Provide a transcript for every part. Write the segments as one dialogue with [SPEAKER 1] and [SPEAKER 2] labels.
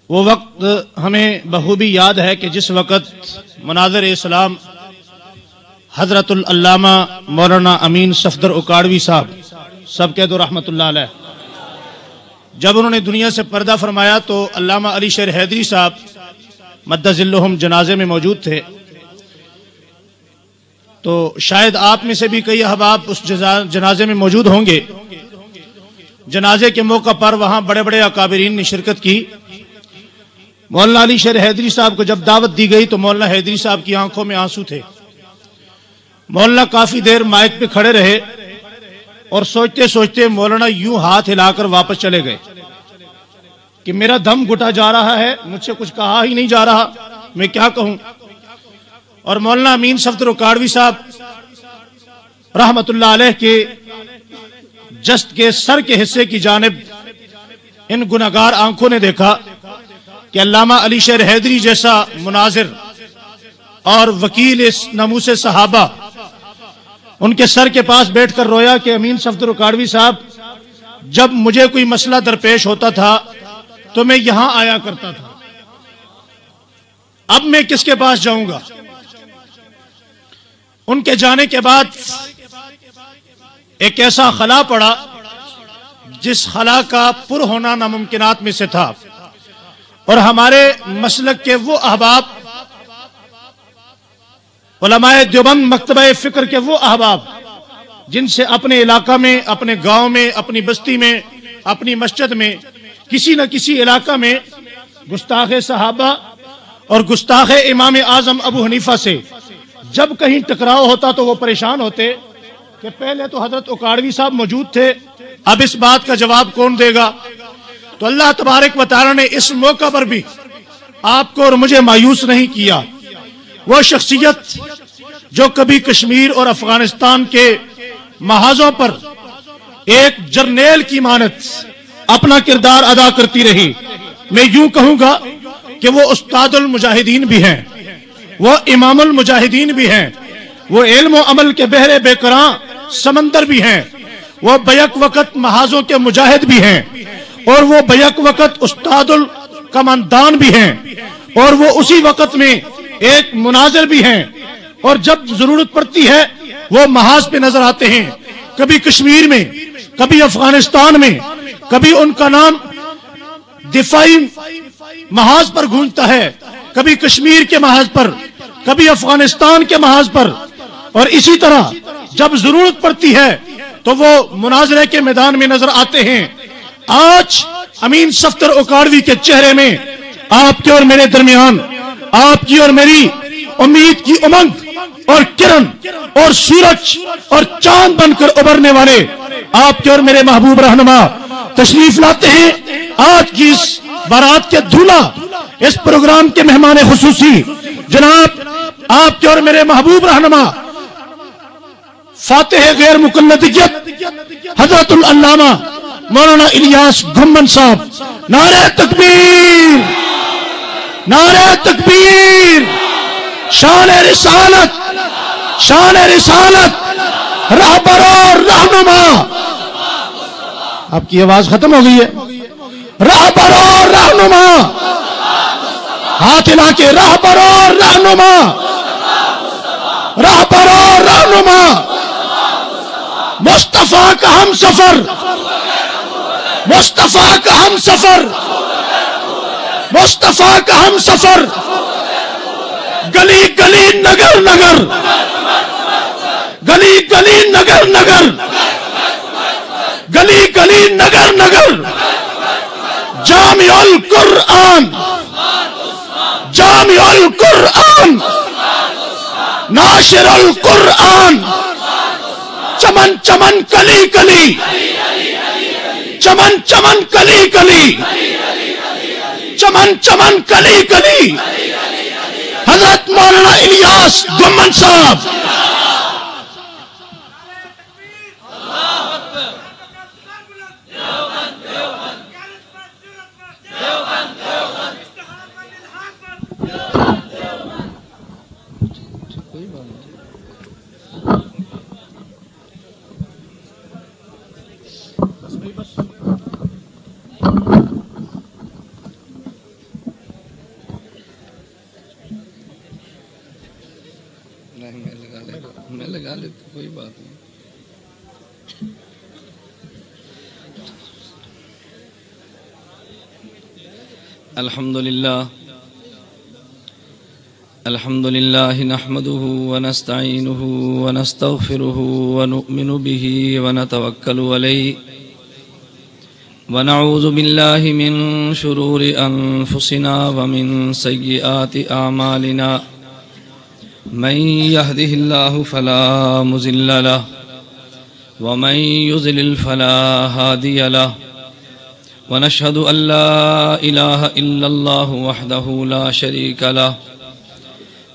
[SPEAKER 1] وہ وقت ہمیں بخوبی یاد ہے کہ جس وقت مناظر اسلام حضرت العلامہ مولانا امین صفدر اکاڑوی صاحب سب کہہ دو رحمت اللہ علیہ، جب انہوں نے دنیا سے پردہ فرمایا تو علامہ علی شیر حیدری صاحب مد ظلہم جنازے میں موجود تھے۔ تو شاید آپ میں سے بھی کئی احباب اس جنازے میں موجود ہوں گے۔ جنازے کے موقع پر وہاں بڑے بڑے اکابرین نے شرکت کی۔ مولانا علی شیر حیدری صاحب کو جب دعوت دی گئی تو مولانا حیدری صاحب کی آنکھوں میں آنسو تھے۔ مولانا کافی دیر مائک پہ کھڑے رہے اور سوچتے سوچتے مولانا یوں ہاتھ ہلا کر واپس چلے گئے کہ میرا دم گھٹا جا رہا ہے، مجھ سے کچھ کہا ہی نہیں جا رہا، میں کیا کہوں۔ اور مولانا امین صفدر اکاڑوی صاحب رحمت اللہ علیہ کے جسد کے سر کے حصے کی جانب ان گناہگار آنکھوں نے دیکھا کہ علامہ علی شیر حیدری جیسا مناظر اور وکیل اس ناموس صحابہ ان کے سر کے پاس بیٹھ کر رویا کہ امین صفدر اکاڑوی صاحب جب مجھے کوئی مسئلہ درپیش ہوتا تھا تو میں یہاں آیا کرتا تھا، اب میں کس کے پاس جاؤں گا۔ ان کے جانے کے بعد ایک ایسا خلا پڑا جس خلا کا پر ہونا ناممکنات میں سے تھا، اور ہمارے مسلک کے وہ احباب، علماء دیوبند مکتبہ فکر کے وہ احباب جن سے اپنے علاقہ میں، اپنے گاؤں میں، اپنی بستی میں، اپنی مسجد میں، کسی نہ کسی علاقہ میں گستاخ صحابہ اور گستاخ امام اعظم ابو حنیفہ سے جب کہیں ٹکراؤ ہوتا تو وہ پریشان ہوتے کہ پہلے تو حضرت اکاڑوی صاحب موجود تھے، اب اس بات کا جواب کون دے گا۔ تو اللہ تبارک و تعالی نے اس موقع پر بھی آپ کو اور مجھے مایوس نہیں کیا۔ وہ شخصیت جو کبھی کشمیر اور افغانستان کے محاذوں پر ایک جرنیل کی مانت اپنا کردار ادا کرتی رہی، میں یوں کہوں گا کہ وہ استاد المجاہدین بھی ہیں، وہ امام المجاہدین بھی ہیں، وہ علم و عمل کے بحر بے کراں سمندر بھی ہیں، وہ بیک وقت محاذوں کے مجاہد بھی ہیں، اور وہ بیک وقت استاد الکماندان بھی ہیں، اور وہ اسی وقت میں ایک مناظر بھی ہیں، اور جب ضرورت پڑتی ہے وہ محاذ پہ نظر آتے ہیں، کبھی کشمیر میں، کبھی افغانستان میں، کبھی ان کا نام دفاعی محاذ پر گونجتا ہے، کبھی کشمیر کے محاذ پر، کبھی افغانستان کے محاذ پر، اور اسی طرح جب ضرورت پڑتی ہے تو وہ مناظرے کے میدان میں نظر آتے ہیں۔ آج امین صفدر اکاڑوی کے چہرے میں آپ کے اور میرے درمیان، آپ کی اور میری امید کی امنگ اور کرن اور سورج اور چاند بن کر ابھرنے والے آپ کے اور میرے محبوب رہنما تشریف لاتے ہیں۔ آج کی اس بارات کے دھولا، اس پروگرام کے مہمان خصوصی جناب آپ کے اور میرے محبوب رہنما فاتح غیر مقلدیت حضرت العلامہ مولانا الیاس گھمن صاحب، نعرہ تکبیر، نعرہ تکبیر، شان رسالت، شان رسالت، رہبر اور رہنما۔ آپ کی آواز ختم ہو گئی ہے۔ رہبر اور رہنما، ہاتھ ہلا کے، رہبر اور رہنما، رہبر اور رہنما، مصطفیٰ کا ہم سفر، مصطفیٰ کا ہم سفر، مصطفیٰ کا ہم سفر، گلی گلی نگر نگر، گلی گلی نگر نگر، گلی گلی نگر نگر، جامع القرآن، جامع القرآن، ناشر القرآن، چمن چمن کلی کلی، چمن چمن کلی کلی، چمن چمن کلی کلی، حضرت مولانا الیاس گھمن صاحب۔
[SPEAKER 2] الحمد لله نحمده ونستعينه ونستغفره ونؤمن به ونتوكل عليه ونعوذ بالله من شرور أنفسنا ومن سيئات أعمالنا من يهده الله فلا مضل له ومن يضلل فلا هادي له ونشهد أن لا إله إلا الله وحده لا شريك له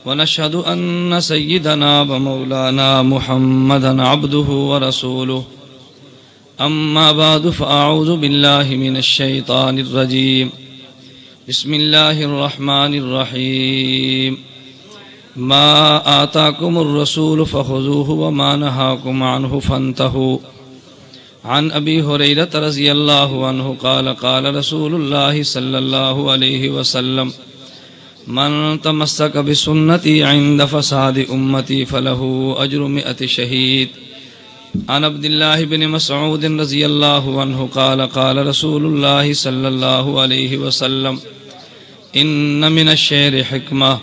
[SPEAKER 2] ونشهد أن سيدنا ومولانا محمدا عبده ورسوله أما بعد فأعوذ بالله من الشيطان الرجيم بسم الله الرحمن الرحيم ما آتاكم الرسول فخذوه وما نهاكم عنه فانتهوا عن أبي هريرة رضي الله عنه قال قال رسول الله صلى الله عليه وسلم من تمسك بسنتي عند فساد أمتي فله أجر 100 شهيد عن عبد الله بن مسعود رضي الله عنه قال قال رسول الله صلى الله عليه وسلم إن من الشعر حكمة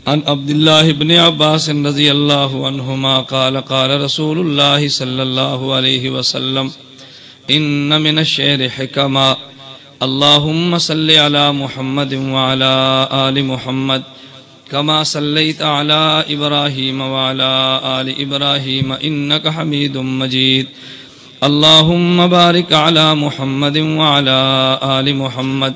[SPEAKER 2] عن عبد الله بن عباس رضي الله عنهما قال قال رسول الله صلى الله عليه وسلم إن من الشعر حكمة اللهم صل على محمد وعلى آل محمد كما صليت على إبراهيم وعلى آل إبراهيم إنك حميد مجيد اللهم بارك على محمد وعلى آل محمد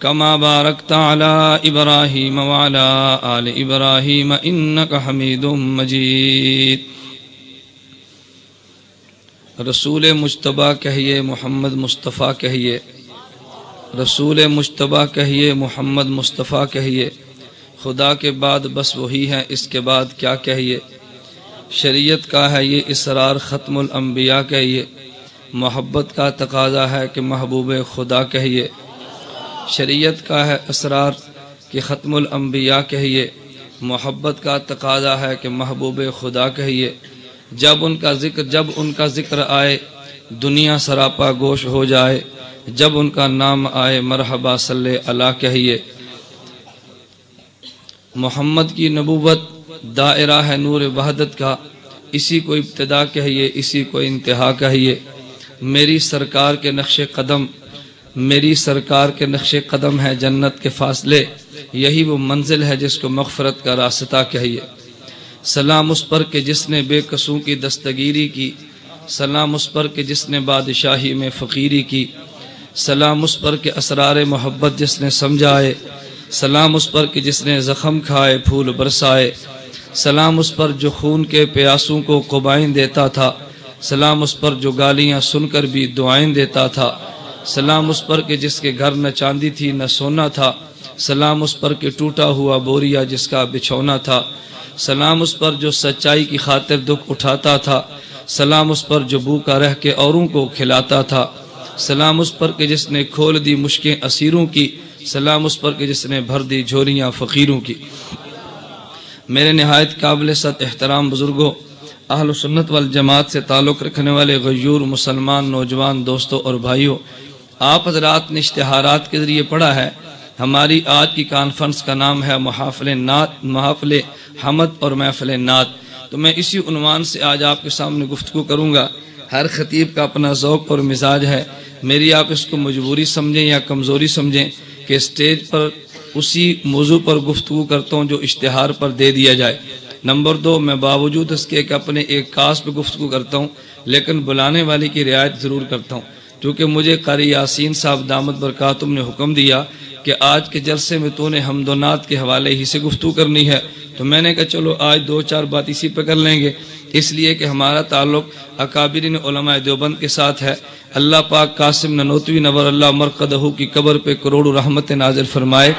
[SPEAKER 2] كما باركت على إبراهيم وعلى آل إبراهيم إنك حميد مجيد رسول مجتبیٰ کہیے محمد مصطفیٰ کہیے رسول مجتبیٰ کہیے محمد مصطفیٰ کہیے خدا کے بعد بس وہی ہے اس کے بعد کیا کہیے شریعت کا ہے یہ اسرار ختم الانبیاء کہیے محبت کا تقاضا ہے کہ محبوب خدا کہیے شریعت کا ہے اسرار کہ ختم الانبیاء کہیے محبت کا تقاضا ہے کہ محبوب خدا کہیے جب ان کا ذکر آئے دنیا سراپا گوش ہو جائے جب ان کا نام آئے مرحبا صلی اللہ کہیے محمد کی نبوت دائرہ ہے نور وحدت کا اسی کو ابتدا کہیے اسی کو انتہا کہیے میری سرکار کے نقش قدم ہے جنت کے فاصلے یہی وہ منزل ہے جس کو مغفرت کا راستہ کہیے سلام اس پر کہ جس نے بے قصوں کی دستگیری کی سلام اس پر کہ جس نے بادشاہی میں فقیری کی سلام اس پر کہ اسرار محبت جس نے سمجھائے سلام اس پر کہ جس نے زخم کھائے پھول برسائے سلام اس پر جو خون کے پیاسوں کو قبائیں دیتا تھا سلام اس پر جو گالیاں سن کر بھی دعائیں دیتا تھا سلام اس پر کہ جس کے گھر نہ چاندی تھی نہ سونا تھا سلام اس پر کہ ٹوٹا ہوا بوریا جس کا بچھونا تھا سلام اس پر جو سچائی کی خاطر دکھ اٹھاتا تھا سلام اس پر جو بھوکا رہ کے اوروں کو کھلاتا تھا سلام اس پر کہ جس نے کھول دی مشکیں اسیروں کی سلام اس پر کہ جس نے بھر دی جھولیاں فقیروں کی میرے نہایت قابل صد احترام بزرگوں اہل سنت والجماعت سے تعلق رکھنے والے غیور مسلمان نوجوان دوستوں اور بھائیوں آپ حضرات نے اشتہارات کے ذریعے پڑھا ہے ہماری آج کی کانفرنس کا نام ہے محافل حمد اور محفل نعت تو میں اسی عنوان سے آج آپ کے سامنے گفتگو کروں گا ہر خطیب کا اپنا ذوق اور مزاج ہے میری آپ اس کو مجبوری سمجھیں یا کمزوری سمجھیں کہ اسٹیج پر اسی موضوع پر گفتگو کرتا ہوں جو اشتہار پر دے دیا جائے نمبر 2 میں باوجود اس کے کہ اپنے ایک کاس پہ گفتگو کرتا ہوں لیکن بلانے والی کی رعایت ضرور کرتا ہوں کیونکہ مجھے قاری یاسین صاحب دامت برکاتہم نے حکم دیا کہ آج کے جلسے میں تو نے حمد و نعت کے حوالے ہی سے گفتگو کرنی ہے تو میں نے کہا چلو آج 2-4 بات اسی پہ کر لیں گے اس لیے کہ ہمارا تعلق اکابرین علماء دیوبند کے ساتھ ہے اللہ پاک قاسم ننوتوی نور اللہ مرقدہ کی قبر پہ کروڑوں رحمت نازل فرمائے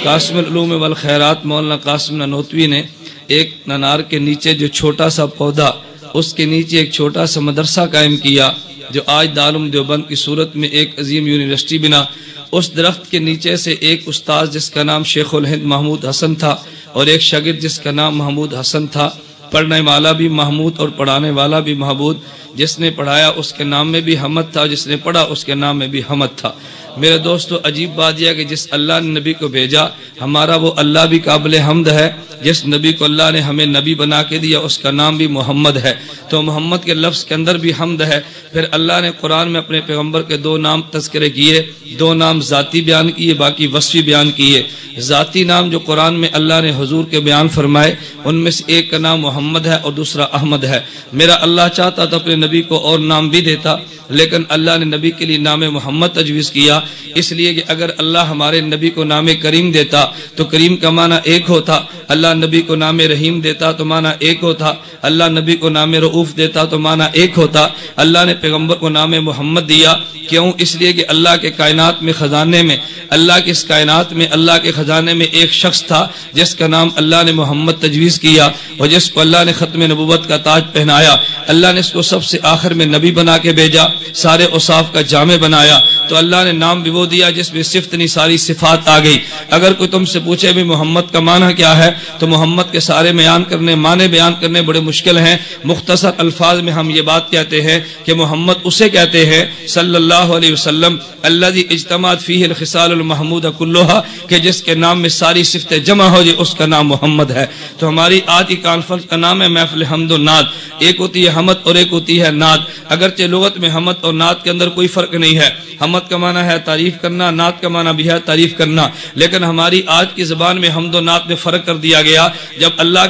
[SPEAKER 2] قاسم العلوم والخیرات مولانا قاسم ننوتوی نے ایک ننار کے نیچے جو چھوٹا سا پودا اس کے نیچے ایک چھوٹا سا مدرسہ قائم کیا جو آج دارالعلوم دیوبند کی صورت میں ایک عظیم یونیورسٹی بنا اس درخت کے نیچے سے ایک استاد جس کا نام شیخ الہند محمود حسن تھا اور ایک شاگرد جس کا نام محمود حسن تھا پڑھنے والا بھی محمود اور پڑھانے والا بھی محمود جس نے پڑھایا اس کے نام میں بھی حمد تھا، جس نے پڑھا اس کے نام میں بھی حمد تھا۔ میرے دوستو عجیب بات یہ ہے کہ جس اللہ نے نبی کو بھیجا ہمارا وہ اللہ بھی قابل حمد ہے، جس نبی کو اللہ نے ہمیں نبی بنا کے دیا اس کا نام بھی محمد ہے، تو محمد کے لفظ کے اندر بھی حمد ہے۔ پھر اللہ نے قرآن میں اپنے پیغمبر کے 2 نام تذکرے کیے، 2 نام ذاتی بیان کیے، باقی وصفی بیان کیے۔ ذاتی نام جو قرآن میں اللہ نے حضور کے بیان فرمائے ان میں سے ایک کا نام محمد ہے اور دوسرا احمد ہے۔ میرا اللہ چاہتا تو اپنے نبی کو اور نام بھی دیتا، لیکن اللہ نے نبی کے لیے نام محمد تجویز کیا، اس لیے کہ اگر اللہ ہمارے نبی کو نام کریم دیتا تو کریم کا معنی ایک ہوتا، اللہ نبی کو نام رحیم دیتا تو معنی ایک ہوتا، اللہ نبی کو نام رؤوف دیتا تو معنی ایک ہوتا۔ اللہ نے پیغمبر کو نام محمد دیا، کیوں؟ اس لیے کہ اللہ کے کائنات میں خزانے میں، اللہ کے اس کائنات میں، اللہ کے خزانے میں ایک شخص تھا جس کا نام اللہ نے محمد تجویز کیا اور جس کو اللہ نے ختم نبوت کا تاج پہنایا۔ اللہ نے اس کو سب سے آخر میں نبی بنا کے بھیجا، سارے اوصاف کا جامع بنایا، تو اللہ نے نام بھی وہ دیا جس میں صفت نہیں ساری صفات آ گئی۔ اگر کوئی تم سے پوچھے بھی محمد کا معنی کیا ہے تو محمد کے سارے معنی بیان کرنے بڑے مشکل ہیں۔ مختصر الفاظ میں ہم یہ بات کہتے ہیں کہ محمد اسے کہتے ہیں صلی اللہ علیہ وسلم الذی اجتماعت فیہ الخصال المحمود کلھا، کہ جس کے نام میں ساری صفتیں جمع ہو جائے اس کا نام محمد ہے۔ تو ہماری آج کی کانفرنس کا نام ہے محفل حمد و نعت۔ ایک ہوتی ہے حمد اور ایک ہوتی ہے نعت۔ اگرچہ لغت میں حمد اور نعت کے اندر کوئی فرق نہیں ہے، حمد کا معنی ہے تعریف کرنا، نعت کا معنی بھی ہے تعریف کرنا، لیکن ہماری آج کی زبان میں حمد و نعت میں فرق کر دیا گیا۔ جب اللہ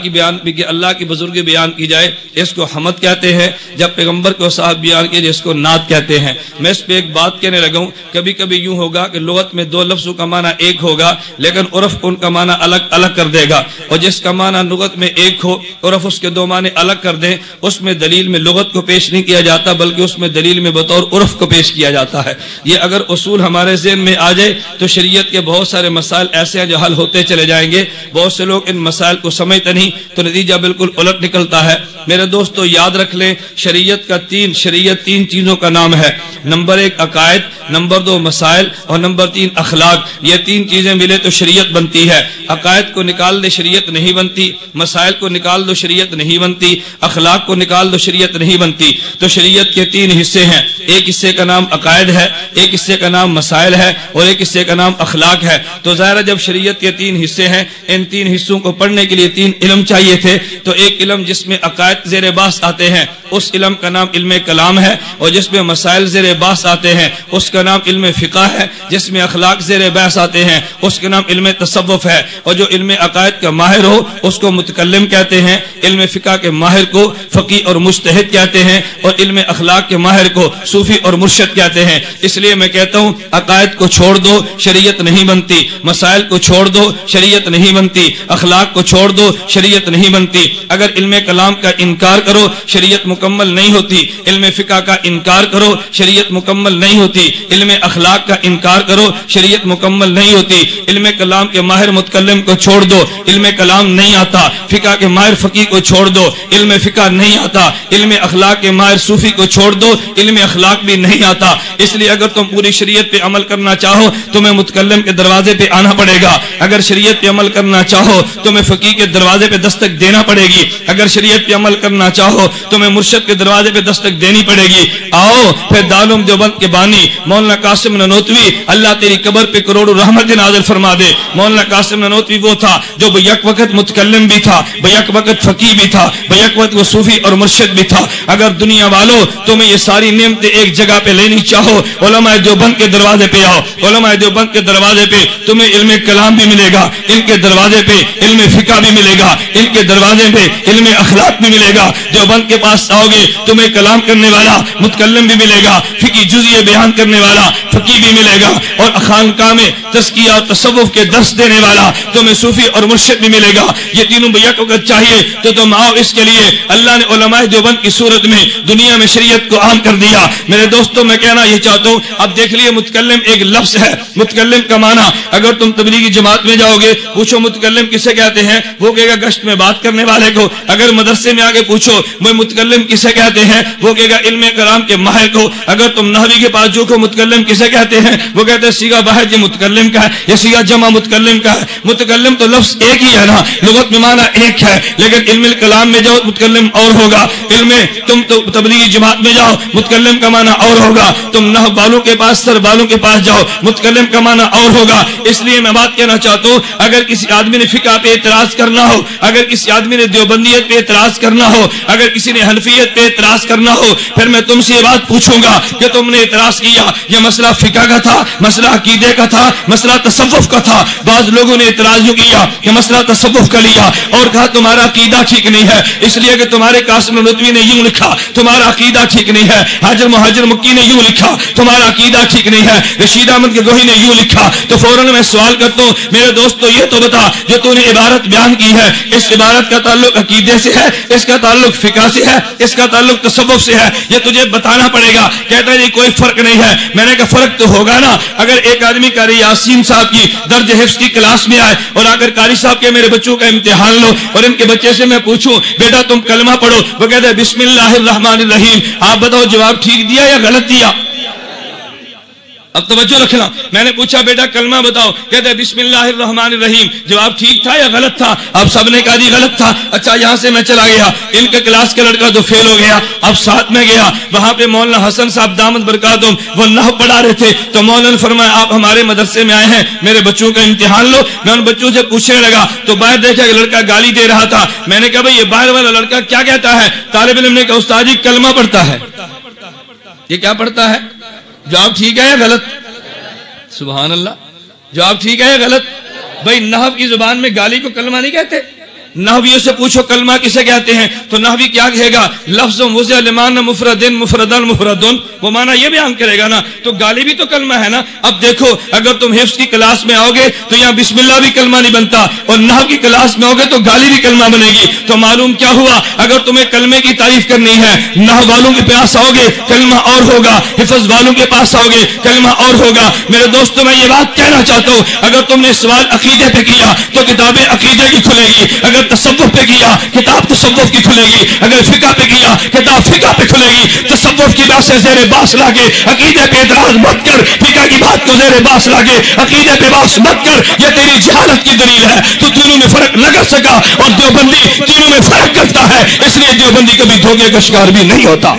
[SPEAKER 2] کی بزرگی بیان کی جائے اس کو حمد کہتے ہیں، جب پیغمبر کو صاحب بیان کیے جائے اس کو نعت کہتے ہیں۔ میں اس پہ ایک بات کہنے لگا ہوں، کبھی کبھی یوں ہوگا کہ لغت میں 2 لفظوں کا معنی ایک ہوگا لیکن عرف ان کا معنی الگ الگ کر دے گا، اور جس کا معنی لغت میں ایک ہو عرف اس کے 2 معنی الگ کر دیں، اس میں دلیل میں لغت کو پیش نہیں کیا جاتا بلکہ اس میں دلیل میں بطور عرف کو پیش کیا جاتا ہے۔ یہ اگر اصول ہمارے ذہن میں آ جائے تو شریعت کے بہت سارے مسائل ایسے ہیں جو حل ہوتے چلے جائیں گے۔ بہت سے لوگ ان مسائل کو سمجھتے نہیں تو نتیجہ بالکل الٹ نکلتا ہے۔ میرے دوستو یاد رکھ لیں، شریعت 3 چیزوں کا نام ہے۔ نمبر 1 عقائد، نمبر 2 مسائل اور نمبر 3 اخلاق۔ یہ 3 چیزیں ملے تو شریعت بنتی ہے۔ عقائد کو نکال دے شریعت نہیں بنتی، مسائل کو نکال دو شریعت نہیں بنتی، اخلاق کو نکال دو شریعت نہیں بنتی۔ تو شریعت کے 3 حصے ہیں، ایک حصے کا نام عقائد ہے، ایک حصے کا نام مسائل ہے اور ایک حصے کا نام اخلاق ہے۔ تو ظاہر جب شریعت کے 3 حصے ہیں، ان 3 حصوں کو پڑھنے کے لیے 3 علم چاہیے تھے، تو ایک علم جس میں عقائد زیر بحث آتے ہیں اس علم کا نام علم کلام ہے، اور جس میں مسائل زیر بحث آتے ہیں اس کا نام علم فقہ ہے، جس میں اخلاق زیر بحث آتے ہیں اس کا نام علم تصوف ہے، اور جو علم عقائد کا ماہر ہو اس کو متکلم کہتے ہیں، علم فقہ کے ماہر کو فقی اور مجتہد کہتے ہیں، اور علم اخلاق کے ماہر کو صوفی اور مرشد کہتے ہیں۔ اس لیے میں کہتا ہوں عقائد کو چھوڑ دو شریعت نہیں بنتی، مسائل کو چھوڑ دو شریعت نہیں بنتی، اخلاق کو چھوڑ دو شریعت نہیں بنتی۔ اگر علم کلام کا انکار کرو شریعت مکمل نہیں ہوتی، علم فقہ کا انکار کرو شریعت مکمل نہیں ہوتی، علم اخلاق کا انکار کرو شریعت مکمل نہیں ہوتی۔ علم کلام کے ماہر متکلم کو چھوڑ دو، علم کلام نہیں آتا، فقہ کے ماہر فقی کو چھوڑ دو، علم فقہ نہیں آتا، علم اخلاق کے ماہر صوفی کو چھوڑ دو، علم اخلاق بھی نہیں آتا۔ اس لیے اگر تم پوری شریعت پہ عمل کرنا چاہو تمہیں متکلم کے دروازے پہ آنا پڑے گا، اگر شریعت پہ عمل کرنا چاہو تمہیں فقی کے دروازے پہ دستک دینا پڑے گی، اگر شریعت پہ عمل کرنا چاہو تمہیں مرشد کے دروازے پہ دستک دینی پڑے گی۔ آؤ پھر دارالعلوم دیوبند کے بانی مولانا قاسم نانوتوی، اللہ تیری قبر پہ کروڑوں رحمت نازل فرما دے۔ مولانا قاسم نانوتوی وہ تھا جو بیک وقت متکلم بھی تھا، بیک وقت فقی بھی تھا، بیک وقت وہ صوفی اور مرشد بھی تھا۔ اگر دنیا والوں تمہیں یہ ساری نعمتیں ایک جگہ پہ لینی چاہو علماء دیوبند کے دروازے پہ آؤ، علماء دیوبند کے دروازے پہ تمہیں علم کلام بھی ملے گا، ان کے دروازے پہ علم فقہ بھی ملے گا، ان کے دروازے پہ علم اخلاق بھی ملے گا۔ دیوبند کے پاس آؤ گے تمہیں کلام کرنے والا متکلم بھی ملے گا، فقی جزئیے بیان کرنے والا فقی بھی ملے گا، اور خانقاہ میں تزکیہ اور تصوف کے درس دینے والا تمہیں صوفی اور مرشد بھی ملے گا۔ یہ تینوں بیک وقت چاہیے تو تم آؤ۔ اس کے لیے اللہ نے علماء دیوبند کی صورت میں دنیا میں شریعت کو عام کر دیا۔ میرے دوستوں میں کہنا یہ چاہتا ہوں اب دیکھ لیے متکلم ایک لفظ ہے. متکلم کا معنی اگر تم تبلیغی جماعت میں جاؤ گے, پوچھو متکلم کسے کہتے ہیں, وہ کہے گا گشت میں بات کرنے والے کو. اگر مدرسے میں آگے پوچھو وہ متکلم کسے کہتے ہیں, وہ کہے گا علم کلام کے ماہر کو. اگر تم نحوی کے پاس جو کو متکلم کسے کہتے ہیں, وہ کہتے ہیں صیغہ واحد یہ متکلم کا ہے, یہ صیغہ جمع متکلم کا ہے. متکلم تو لفظ ایک ہی ہے نا, لغت میں معنی ایک ہے, لیکن علم کلام میں جاؤ متکلم اور ہوگا. علم تم تو تبلیغی جماعت میں جاؤ متکلم کا معنی اور ہوگا. تم نحو والوں کے پاس سر والوں کے پاس جاؤ متکلم کا معنی اور ہوگا. اس لیے میں بات کہنا چاہتا ہوں, اگر کسی آدمی نے فقہ پہ اعتراض کرنا ہو, اگر کسی آدمی نے دیوبندیت پہ اعتراض کرنا ہو, اگر کسی نے حنفیت پہ اعتراض کرنا ہو, پھر میں تم سے یہ بات پوچھوں گا کہ تم نے اعتراض کیا یہ مسئلہ فقہ کا تھا, مسئلہ عقیدے کا تھا, مسئلہ تصوف کا تھا. بعض لوگوں نے اعتراض کیا کہ مسئلہ تصوف کا لیا اور کہا تمہارا عقیدہ ٹھیک نہیں ہے, اس لیے کہ تمہارے قاسم ندوی نے یوں لکھا تمہارا عقیدہ ٹھیک نہیں ہے, حاجر مہاجر مکی نے یوں لکھا تمہارا عقیدہ ٹھیک نہیں ہے, رشید احمد کے گوہی نے یوں لکھا. تو فوراً میں سوال کرتا ہوں میرے دوستو یہ تو بتا جو تو نے عبارت بیان کی ہے اس عبارت کا تعلق عقیدے سے ہے, اس کا تعلق فقہ سے ہے, اس کا تعلق تصوف سے ہے, یہ تجھے بتانا پڑے گا. کہتا ہے جی کوئی فرق نہیں ہے. میں نے کہا فرق تو ہوگا نا. اگر ایک آدمی قاری یاسین صاحب کی درج حفظ کی کلاس میں آئے اور اگر قاری صاحب کے میرے بچوں کا امتحان لو اور ان کے بچے سے میں پوچھوں بیٹا تم کلمہ پڑھو, وہ کہتا ہے بسم اللہ الرحمن الرحیم, آپ بتاؤ جواب ٹھیک دیا یا غلط دیا؟ اب توجہ رکھنا. میں نے پوچھا بیٹا کلمہ بتاؤ, کہتے ہیں بسم اللہ الرحمن الرحیم, جواب ٹھیک تھا یا غلط تھا؟ اب سب نے کہا جی غلط تھا. اچھا یہاں سے میں چلا گیا, ان کے کلاس کا لڑکا تو فیل ہو گیا. اب ساتھ میں گیا, وہاں پہ مولانا حسن صاحب دامت برکاتہم وہ نحو پڑھا رہے تھے. تو مولانا نے فرمایا آپ ہمارے مدرسے میں آئے ہیں, میرے بچوں کا امتحان لو. میں ان بچوں سے پوچھنے لگا تو باہر دیکھا کہ لڑکا گالی دے رہا تھا. میں نے کہا بھائی یہ باہر والا لڑکا کیا کہتا ہے؟ طالب علم نے کہا استاد جی کلمہ پڑھتا ہے. یہ کیا پڑھتا ہے؟ جواب ٹھیک ہے یا غلط؟ سبحان اللہ, جواب ٹھیک ہے یا غلط؟ بھائی نحو کی زبان میں گالی کو کلمہ نہیں کہتے. نحویوں سے پوچھو کلمہ کسے کہتے ہیں, تو نحوی کیا کہے گا؟ لفظ وضع لمعنى مفردن مفردن مفردن, وہ معنی یہ بیان کرے گا نا. تو گالی بھی تو کلمہ ہے نا. اب دیکھو اگر تم حفظ کی کلاس میں آؤ گے تو یہاں بسم اللہ بھی کلمہ نہیں بنتا, اور نحو کی کلاس میں آؤ گے تو گالی بھی کلمہ بنے گی. تو معلوم کیا ہوا, اگر تمہیں کلمے کی تعریف کرنی ہے نحو والوں کے پاس آؤ گے کلمہ اور ہوگا, حفظ والوں کے پاس آؤ گے کلمہ اور ہوگا. میرے دوستو میں یہ بات کہنا چاہتا ہوں, اگر تم نے سوال عقیدے پہ کیا تو کتابیں عقیدے کی کھلے گی, اگر تصوف پہ کیا کتاب تصوف کی کھلے گی, اگر فقہ پہ کیا کتاب فقہ پہ کھلے گی. تصوف کی بات سے زیر باس لا کے عقیدے پہ اعتراض مت کر, فقہ کی بات کو زیر باس لا کے عقیدے پہ باس مت کر, یہ تیری جہالت کی دلیل ہے. تو تینوں میں فرق نہ کر سکا, اور دیوبندی تینوں میں فرق کرتا ہے, اس لیے دیوبندی کبھی دھوکے کا شکار بھی نہیں ہوتا.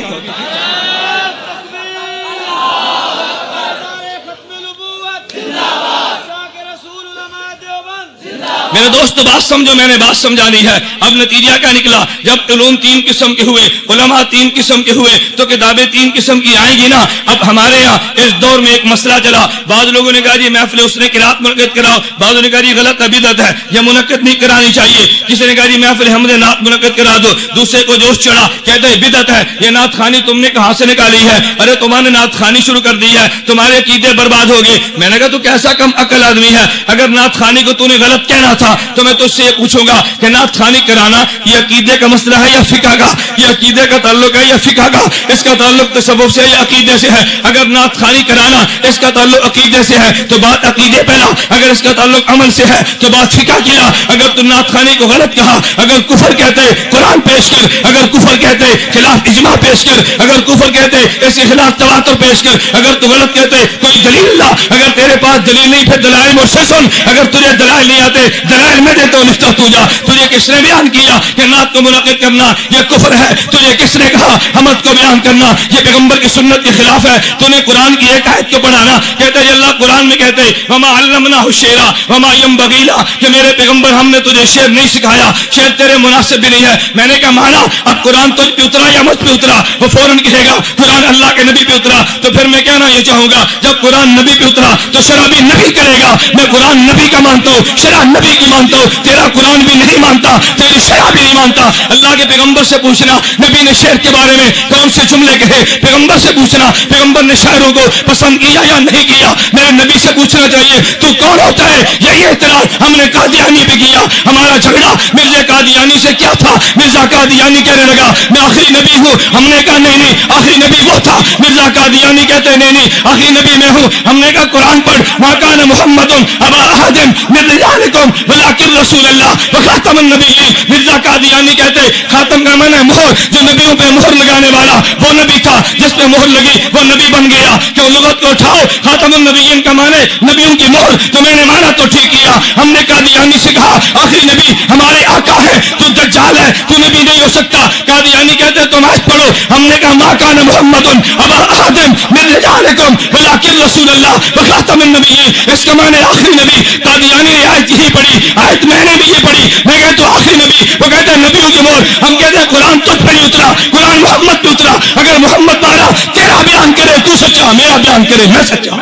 [SPEAKER 2] میرے دوست بات سمجھو, میں نے بات سمجھانی ہے. اب نتیجہ کیا نکلا, جب علوم تین قسم کے ہوئے, علماء تین قسم کے ہوئے, تو کتابیں تین قسم کی آئیں گی نا. اب ہمارے یہاں اس دور میں ایک مسئلہ چلا, بعض لوگوں نے کہا جی محفل اس نے قرات منعقد کراؤ, بعضوں نے کہا جی غلط بدعت ہے, یہ منعقد نہیں کرانی چاہیے. کسی نے کہا جی محفل حمد نعت منعقد کرا دو, دوسرے کو جوش چڑھا, کہتے ہیں بدعت ہے, یہ نعت خوانی تم نے کہاں سے نکالی ہے, ارے تمہارے نے نعت خوانی شروع کر دی ہے, تمہارے عقیدے برباد ہو گئے. میں نے کہا تو کیسا کم عقل آدمی ہے, اگر نعت خوانی کو تو نے غلط کہنا تھا تو میں تجھ سے یہ پوچھوں گا کہ نعت خوانی کرانا یہ عقیدے کا مسئلہ ہے یا فقہ کا؟ یہ عقیدے کا تعلق ہے یا فقہ کا؟ اس کا تعلق تصوف سے یا عقیدے سے ہے؟ اگر نعت خوانی کرانا اس کا تعلق عقیدے سے ہے تو بات عقیدے پہ لا, اگر اس کا تعلق عمل سے ہے تو بات فقہ کی لا. اگر تو نعت خوانی کو غلط کہا, اگر کفر کہتے قرآن پیش کر, اگر کفر کہتے خلاف اجماع پیش کر, اگر کفر کہتے اس کے خلاف تواتر پیش کر, اگر تو غلط کہتے کوئی دلیل لا. اگر تیرے پاس دلیل نہیں پھر دلائل مجھ سے سن, اگر تجھے دلائل نہیں آتے دلائل میں دیتا ہوں لکھتا تو جا. تجھے کس نے بیان کیا کہ نعت کو منعقد کرنا یہ کفر ہے؟ تجھے کس نے کہا حمد کو بیان کرنا یہ پیغمبر کی سنت کے خلاف ہے؟ تو نے قرآن کی ایک آیت کو پڑھانا, کہتے ہیں اللہ قرآن میں کہتے وما علمناہ الشعر وما ينبغي له, کہ میرے پیغمبر ہم نے تجھے شعر نہیں سکھایا, شعر تیرے مناسب بھی نہیں ہے. میں نے کہا مانا اب قرآن تجھ پہ اترا یا مجھ پہ اترا؟ وہ فوراً کہے گا قرآن اللہ کے نبی پہ اترا. تو پھر میں کہنا یہ چاہوں گا جب قرآن نبی پہ اترا تو شرع بھی نبی کرے گا. میں قرآن نبی کا مانتا ہوں, شرع نبی کی مانتا ہوں، تیرا قرآن بھی نہیں مانتا، تیری شرع بھی نہیں مانتا۔ اللہ کے پیغمبر سے پوچھنا نبی نے شعر کے بارے میں کون سے جملے کہے، پیغمبر سے پوچھنا پیغمبر نے شاعروں کو پسند کیا یا نہیں کیا۔ میرے نبی سے پوچھنا چاہیے تو کون ہوتا ہے؟ یہی اعتراض ہم نے قادیانی بھی کیا۔ ہمارا جھگڑا مرزا قادیانی سے کیا تھا؟ مرزا قادیانی کہنے لگا میں آخری نبی ہوں، ہم نے کہا نہیں نہیں آخری نبی وہ تھا۔ مرزا قادیانی کہتے نہیں نہیں آخری نبی میں ہوں، ہم نے کہا قرآن پڑھ ما کان محمد ابا احد من رجالکم ولکن رسول اللہ وخاتم النبیین۔ مرزا قادیانی کہتے خاتم کا معنی ہے مہر، جو نبیوں پہ مہر لگانے والا وہ نبی تھا، جس پہ مہر لگی وہ نبی بن گیا۔ کیوں لغت کو اٹھاؤ، خاتم النبیین کا معنی نبیوں کی مہر، تو میں نے مانا تو ٹھیک کیا۔ ہم نے قادیانی سے کہا آخری نبی ہمارے آقا ہے، تو دجال ہے، تو نبی نہیں ہو سکتا۔ قادیانی کہتے تم آج پڑھو، ہم نے کہا ما کان محمد ابا احد من رجالکم ولکن رسول اللہ وخاتم النبیین۔ اس کا معنی آخری نبی۔ قادیانی نے آیت یہی پڑھی، آیت میں نے بھی یہ پڑھی، میں کہتا ہوں آخری نبی، وہ کہتے ہیں نبیوں کی مہر۔ ہم کہتے ہیں قرآن تجھ پہ نہیں اترا، قرآن محمد پہ اترا۔ اگر محمد مارا تیرا بیان کرے تو سچا، میرا بیان کرے میں سچا۔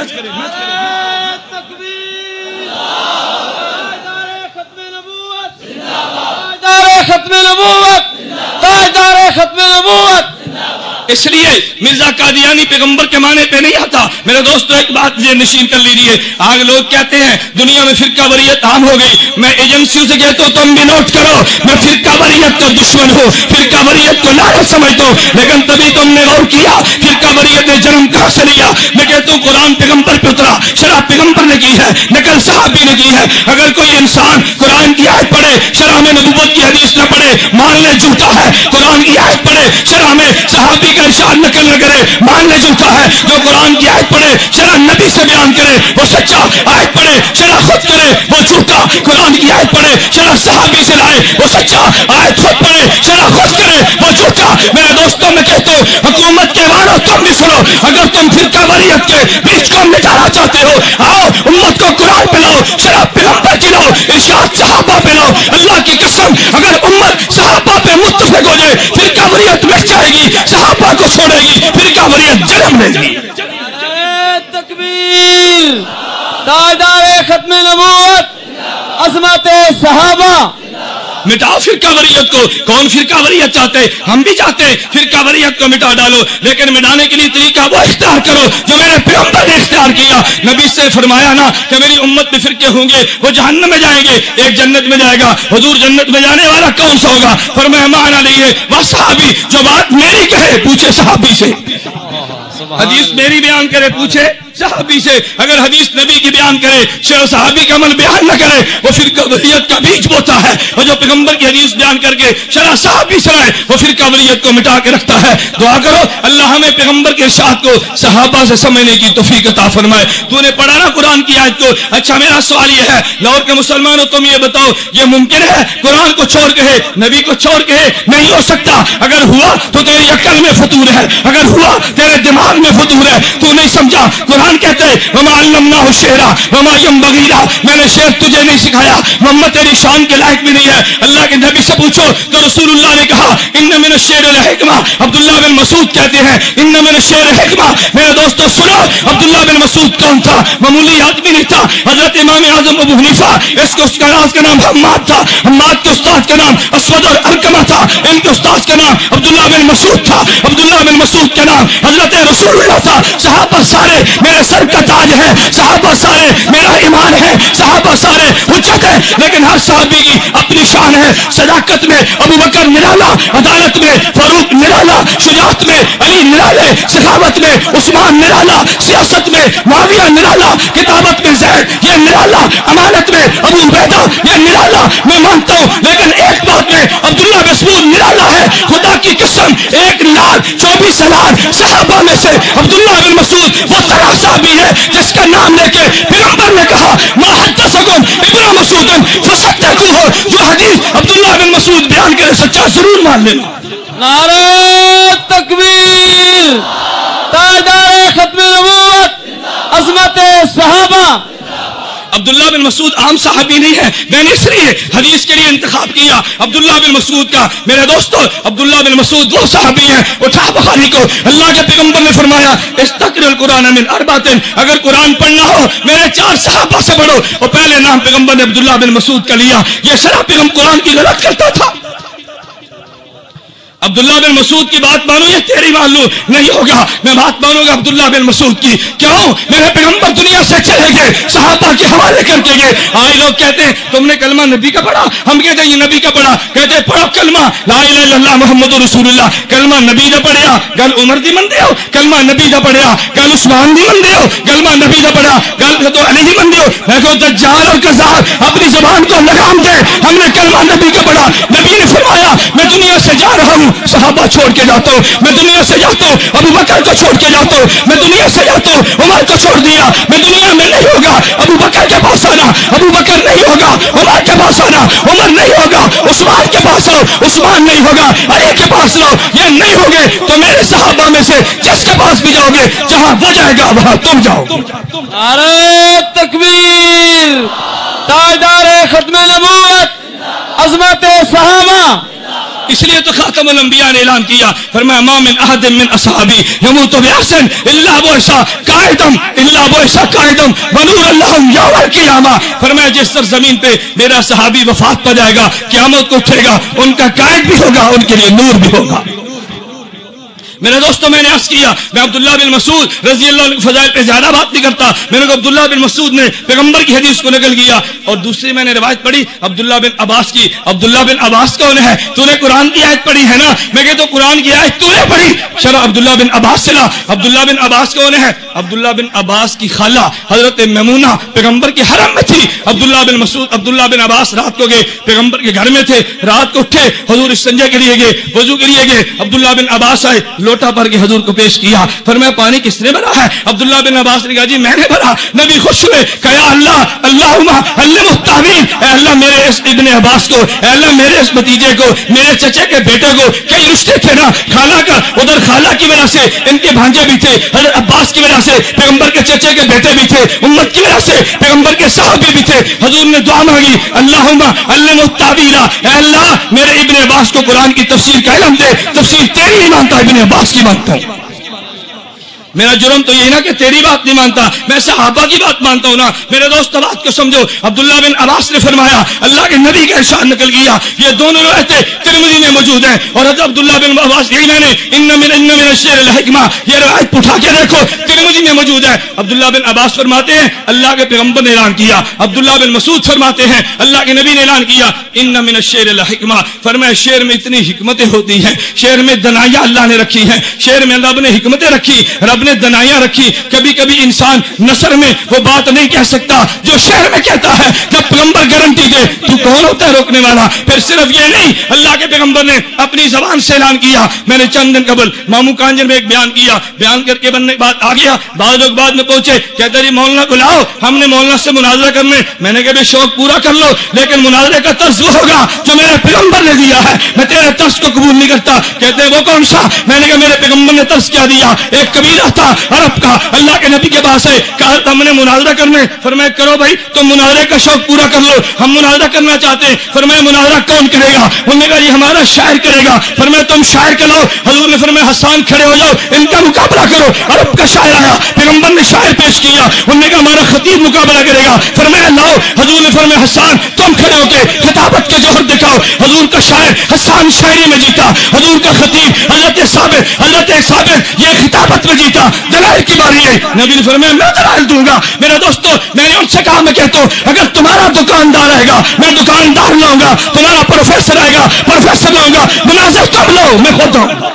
[SPEAKER 3] ختم نبوت، تاجدار ختم نبوت۔
[SPEAKER 2] اس لیے مرزا قادیانی پیغمبر کے معنی پہ نہیں آتا۔ میرے دوستو ایک بات یہ نشین کر لیجیے، آج لوگ کہتے ہیں دنیا میں فرقہ واریت عام ہو گئی۔ میں ایجنسیوں سے کہتا ہوں تم بھی نوٹ کرو، میں فرقہ واریت کا دشمن ہوں، فرقہ واریت کو لعنت سمجھتا ہوں، لیکن تبھی تم نے غور کیا فرقہ واریت نے جنم کہاں سے لیا۔ میں کہتا ہوں قرآن پیغمبر پہ اترا، شرع پیغمبر نے کی ہے، نقل صحابی نے کی ہے۔ اگر کوئی انسان قرآن کی آیت پڑھے شرع میں نبوت کی حدیث نہ پڑھے مان لے جھوٹا ہے، قرآن کی آیت پڑھے شرع میں صحابی کا ارشاد نقل نہ کرے مان لے جھوٹا ہے۔ جو قرآن کی آیت پڑھے شرع نبی سے بیان کرے وہ سچا، آیت پڑھے شرع خود کرے وہ جھوٹا۔ قرآن کی آیت پڑھے شرع صحابی سے لائے وہ سچا، آیت خود پڑھے شرع خود کرے وہ جھوٹا۔ میرے دوستوں میں کہتا ہوں حکومت کے وانوں تم بھی سنو، اگر تم فرقہ واریت کے بیچ کو مٹانا چاہتے ہو آؤ امت کو قرآن پہ لاؤ، شرع پیغمبر کی لاؤ، ارشاد صحابہ پہ لاؤ۔ اللہ کی قسم اگر امت صحابہ پہ متفق ہو جائے فرقہ واریت مٹ جائے گی، صحابہ کو چھوڑے گی، فرقہ واریت جنم لے گی۔
[SPEAKER 3] تکبیر، تاجدار ختم نبوت، عظمت صحابہ۔
[SPEAKER 2] مٹاؤ فرقہ واریت کو۔ کون فرقہ واریت چاہتے؟ ہم بھی چاہتے ہیں فرقہ واریت کو مٹا ڈالو، لیکن مٹانے کے لیے طریقہ وہ اختیار کرو جو میرے پیغمبر نے اختیار کیا۔ نبی سے فرمایا نا کہ میری امت میں فرقے ہوں گے وہ جہنم میں جائیں گے، ایک جنت میں جائے گا۔ حضور جنت میں جانے والا کون سا ہوگا؟ فرمایا معنی نہیں ہے وہ صحابی جو بات میری کہے پوچھے صحابی سے، حدیث میری بیان کرے پوچھے صحابی سے۔ اگر حدیث نبی کی بیان کرے شیخ صحابی کا عمل بیان نہ کرے وہ فرقہ واریت کا بیج بوتا ہے، اور جو پیغمبر کی حدیث بیان کر کے شرع صحابی سے لائے وہ فرقہ واریت کو مٹا کے رکھتا ہے۔ دعا کرو اللہ ہمیں پیغمبر کے ارشاد کو صحابہ سے سمجھنے کی توفیق عطا فرمائے۔ تو نے پڑھا نا قرآن کی آیت کو؟ اچھا میرا سوال یہ ہے لاہور کے مسلمانوں تم یہ بتاؤ یہ ممکن ہے قرآن کو چھوڑ کہے نبی کو چھوڑ کہے؟ نہیں ہو سکتا۔ اگر ہوا تو تیری عقل میں فطور ہے، اگر ہوا تیرے دماغ میں فطور ہے، تو نہیں سمجھا۔ قرآن کہتے ہیں وما علمناہ الشعر وما ينبغي له، میں نے شعر تجھے نہیں سکھایا، محمد تیری شان کے لائق بھی نہیں ہے۔ اللہ کے نبی سے پوچھو تو رسول اللہ نے کہا ان من الشعر لحکمہ۔ عبداللہ بن مسعود کہتے ہیں ان من الشعر حکمہ۔ میرے دوستو سنو عبداللہ بن مسعود کون تھا؟ معمولی آدمی نہیں تھا، حضرت امام اعظم ابو حنیفہ اس کو اس کا نام حماد تھا، حماد کے استاد کا نام اسود اور ارکمہ تھا، ان کے استاد کا نام عبداللہ بن مسعود تھا، عبداللہ بن مسعود کا نام حضرت رسول اللہ تھا۔ صحابہ سارے میرے سر کا تاج ہے، صحابہ سارے میرا ایمان ہے، صحابہ سارے حجت ہے، لیکن ہر صحابی کی اپنی شان ہے۔ صداقت میں ابو بکر نرالا، عدالت میں فاروق نرالا، شجاعت میں علی نرالے، سخاوت میں عثمان نرالا، سیاست میں معاویہ نرالا، کتابت میں زید یہ نرالا، امانت میں ابو عبیدہ یہ نرالا۔ میں مانتا ہوں لیکن ایک بات میں عبداللہ بن مسعود نرالا ہے، خدا کی قسم 1,24,000 صحابہ میں سے عبداللہ بن مسعود وہ طرح صحابی ہے جس کا نام لے کے پیغمبر نے کہا ما حدثکم ابن مسعود فصدقوہ، جو حدیث عبداللہ بن مسعود بیان کرے سچا ضرور مان لینا۔
[SPEAKER 3] نعرہ تکبیر، تاجدار ختم نبوت، عظمت صحابہ۔
[SPEAKER 2] عبداللہ بن مسعود عام صحابی نہیں ہے، میں نے اس لیے حدیث کے لیے انتخاب کیا عبداللہ بن مسعود کا۔ میرے دوستو عبداللہ بن مسعود وہ صحابی ہیں، اٹھا بخاری کو، اللہ کے پیغمبر نے فرمایا استقرئ القرآن من اربعۃ، اگر قرآن پڑھنا ہو میرے 4 صحابہ سے پڑھو، اور پہلے نام پیغمبر نے عبداللہ بن مسعود کا لیا۔ یہ شرح پیغمبر قرآن کی غلط کرتا تھا۔ عبداللہ بن مسعود کی بات مانو یا تیری مان لوں، نہیں ہوگا، میں بات مانوں گا عبداللہ بن مسعود کی۔ کیوں؟ میرے پیغمبر دنیا سے چلے گئے، صحابہ کے حوالے کر کے گئے۔ آئے لوگ کہتے ہیں تم نے کلمہ نبی کا پڑھا، ہم کہتے ہیں یہ نبی کا پڑھا، کہتے ہیں پڑھو کلمہ لا الہ الا اللہ محمد رسول اللہ، کلمہ نبی دا پڑھیا گل عمر دی من دیو، کلمہ نبی دا پڑھیا گل عثمان دی من دیو، کلمہ نبی دا پڑھا گل تو علی دی من دیو۔ میں کہوں دجال اور کذاب اپنی زبان کو لگام دے، ہم نے کلمہ نبی کا پڑھا۔ نبی نے فرمایا میں دنیا سے جا رہا ہوں، صحابہ چھوڑ کے جاتا ہوں، میں دنیا سے جاتا ہوں، ابو بکر کو چھوڑ کے جاتا ہوں، میں دنیا سے جاتا ہوں، عمر کو چھوڑ دیا، میں دنیا میں نہیں ہوگا، ابو بکر کے پاس آنا، ابو بکر نہیں ہوگا، عمر کے پاس آنا، عمر نہیں ہوگا، عثمان کے پاس آؤ، عثمان نہیں ہوگا، علی کے پاس لاؤ، یہ نہیں ہوگے تو میرے صحابہ میں سے جس کے پاس بھی جاؤ گے جہاں وہ جائے گا وہاں تم جاؤ گے۔
[SPEAKER 3] نعرہ تکبیر، تاجدار ختم نبوت، عظمت صحابہ۔
[SPEAKER 2] اس لیے تو خاتم الانبیاء نے اعلان کیا، فرمایا ما من احد من اصحابی یموت باحسن الا بعث قائدا الا بعث قائدا ونور لهم یوم القیامہ۔ فرمایا جس سرزمین پہ میرا صحابی وفات پا جائے گا قیامت کو اٹھے گا، ان کا قائد بھی ہوگا، ان کے لیے نور بھی ہوگا۔ میرے دوستوں میں نے عرض کیا میں عبداللہ بن مسعود رضی اللہ عنہ کے فضائل پہ زیادہ بات نہیں کرتا، میں نے کہا عبداللہ بن مسعود نے پیغمبر کی حدیث کو نقل کیا، اور دوسری میں نے روایت پڑھی عبداللہ بن عباس کی۔ عبداللہ بن عباس کون ہے؟ تو نے قرآن کی آیت پڑھی ہے نا؟ میں کہتا ہوں قرآن کی آیت تو نے پڑھی، شرح عبداللہ بن عباس سے لا۔ عبداللہ بن عباس کون ہے؟ عبداللہ بن عباس کی خالہ حضرت میمونہ پیغمبر کے حرم میں تھی۔ عبداللہ بن مسعود عبداللہ بن عباس رات کو گئے، پیغمبر کے گھر میں تھے، رات کو اٹھے، حضور استنجا کے لیے گئے، وضو کے لیے گئے، عبداللہ بن عباس آئے، لوٹا بھر کے حضور کو پیش کیا، فرمایا پانی کس نے بھرا ہے؟ عبداللہ بن عباس نے کہا جی میں نے بھرا۔ نبی خوش ہوئے، کہا یا اللہ اللہم علمہ التعویل، اے اللہ میرے اس ابن عباس کو، اے اللہ میرے اس بھتیجے کو، میرے چچے کے بیٹے کو، کئی رشتے تھے نا خالہ کا، ادھر خالہ کی وجہ سے ان کے بھانجے بھی تھے، حضرت عباس کی وجہ سے پیغمبر کے چچے کے بیٹے بھی تھے، امت کی وجہ سے پیغمبر کے صحابی بھی تھے۔ حضور نے دعا مانگی اللہم علمہ التعویل، اے اللہ میرے ابن عباس کو قرآن کی تفسیر کا علم دے، تفسیر تیری نہیں مانتا ابن عباس کی مانتا ہوں۔ میرا جرم تو یہی نا کہ تیری بات نہیں مانتا، میں صحابہ کی بات مانتا ہوں نا۔ میرے دوست بات کو سمجھو، عبداللہ بن عباس نے فرمایا اللہ کے نبی کا ارشاد نقل کیا، یہ دونوں روایتیں ترمذی میں موجود ہیں، اور حضرت عبداللہ بن عباس یہی میں نے ان من الشعر الحکمہ یہ روایت اٹھا کے دیکھو ترمذی میں موجود ہے۔ عبداللہ بن عباس فرماتے ہیں اللہ کے پیغمبر نے اعلان کیا، عبداللہ بن مسعود فرماتے ہیں اللہ کے نبی نے اعلان کیا ان من الشعر الحکمہ، فرمایا شعر میں اتنی حکمتیں ہوتی ہیں، شعر میں دنائیاں اللہ نے رکھی ہیں، شعر میں رب نے حکمتیں رکھی، رب نے دنائیاں رکھی۔ کبھی کبھی انسان نثر میں وہ بات نہیں کہہ سکتا جو شعر میں کہتا ہے، جب پیغمبر گارنٹی دے تو کون ہوتا ہے روکنے والا؟ پھر صرف یہ نہیں، اللہ کے پیغمبر نے اپنی زبان سے اعلان کیا۔ میں نے چند دن قبل مامو کانجر میں ایک بیان کیا، بیان کر کے بننے بات آ گیا، بعض لوگ بعد میں پہنچے کہتے جی مولانا کو لاؤ، ہم نے مولانا سے مناظرہ کرنے۔ میں نے کہا بھی شوق پورا کر لو، لیکن مناظرے کا طرز وہ ہوگا جو میرے پیغمبر نے دیا ہے، میں تیرے طرز کو قبول نہیں کرتا۔ کہتے ہیں وہ کون سا؟ میں نے کہا میرے پیغمبر نے طرز کیا دیا، ایک قبیلہ تھا عرب کا، اللہ کے نبی کے پاس ہے، کہا ہم نے مناظرہ کرنے، فرمایا کرو بھائی تم مناظرے کا شوق پورا کر لو، ہم مناظرہ کرنا چاہتے ہیں۔ فرمایا مناظرہ کون کرے گا؟ انہوں نے کہا یہ ہمارا شاعر کرے گا۔ فرمایا تم شاعر کے لاؤ، حضور نے فرمایا حسان کھڑے ہو جاؤ ان کا مقابلہ کرو۔ عرب کا شاعر آیا، پیغمبر نے شاعر پیش کیا، انہوں نے کہا ہمارا خطیب مقابلہ کرے گا۔ فرمایا لاؤ، حضور نے فرمایا حسان تم کھڑے ہو کے خطابت کے جوہر دکھاؤ۔ حضور کا شاعر حسان شاعری میں جیتا، حضور کا خطیب حضرت ثابت یہ خطابت میں جیتا۔ دلائل کی باری ہے، نبی نے فرمایا میں دلائل دوں گا۔ میرے دوستو میں نے ان سے کہا میں کہتا ہوں اگر تمہارا دکاندار رہے گا میں دکاندار لاؤں گا، تمہارا پروفیسر آئے گا پروفیسر لاؤں گا، مناظر تم لو میں خود آؤں گا،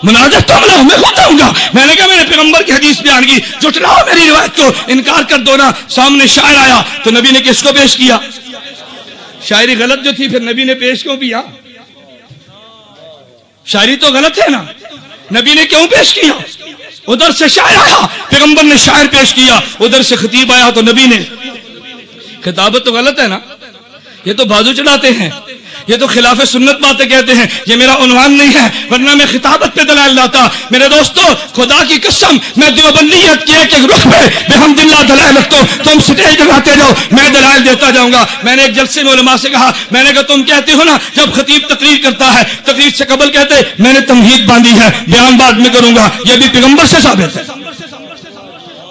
[SPEAKER 2] مناظر تم لو میں خود آؤں گا۔ میں نے کہا میں نے پیغمبر کی حدیث بیان کی، جھٹلاؤ میری روایت کو، انکار کر دو نا۔ سامنے شاعر آیا تو نبی نے کس کو پیش کیا؟ شاعری غلط جو تھی پھر نبی نے پیش کیوں کیا؟ شاعری تو غلط ہے نا، نبی نے کیوں پیش کیا؟ ادھر سے شاعر آیا پیغمبر نے شاعر پیش کیا، ادھر سے خطیب آیا تو نبی نے۔ خطابت تو غلط ہے نا، یہ تو بازو چڑھاتے ہیں، یہ تو خلاف سنت باتیں کہتے ہیں، یہ میرا عنوان نہیں ہے، ورنہ میں خطابت پہ دلائل لاتا۔ میرے دوستو خدا کی قسم میں دیوبندیت کے ایک رخ پہ بحمد اللہ دلائل رکھتا ہوں, تم سٹیج لگاتے جاؤ, میں دلائل دیتا جاؤں گا. میں نے ایک جلسے میں علماء سے کہا, میں نے کہا تم کہتے ہو نا جب خطیب تقریر کرتا ہے, تقریر سے قبل کہتے میں نے تمہید باندھی ہے, بیان بعد میں کروں گا, یہ بھی پیغمبر سے ثابت ہے.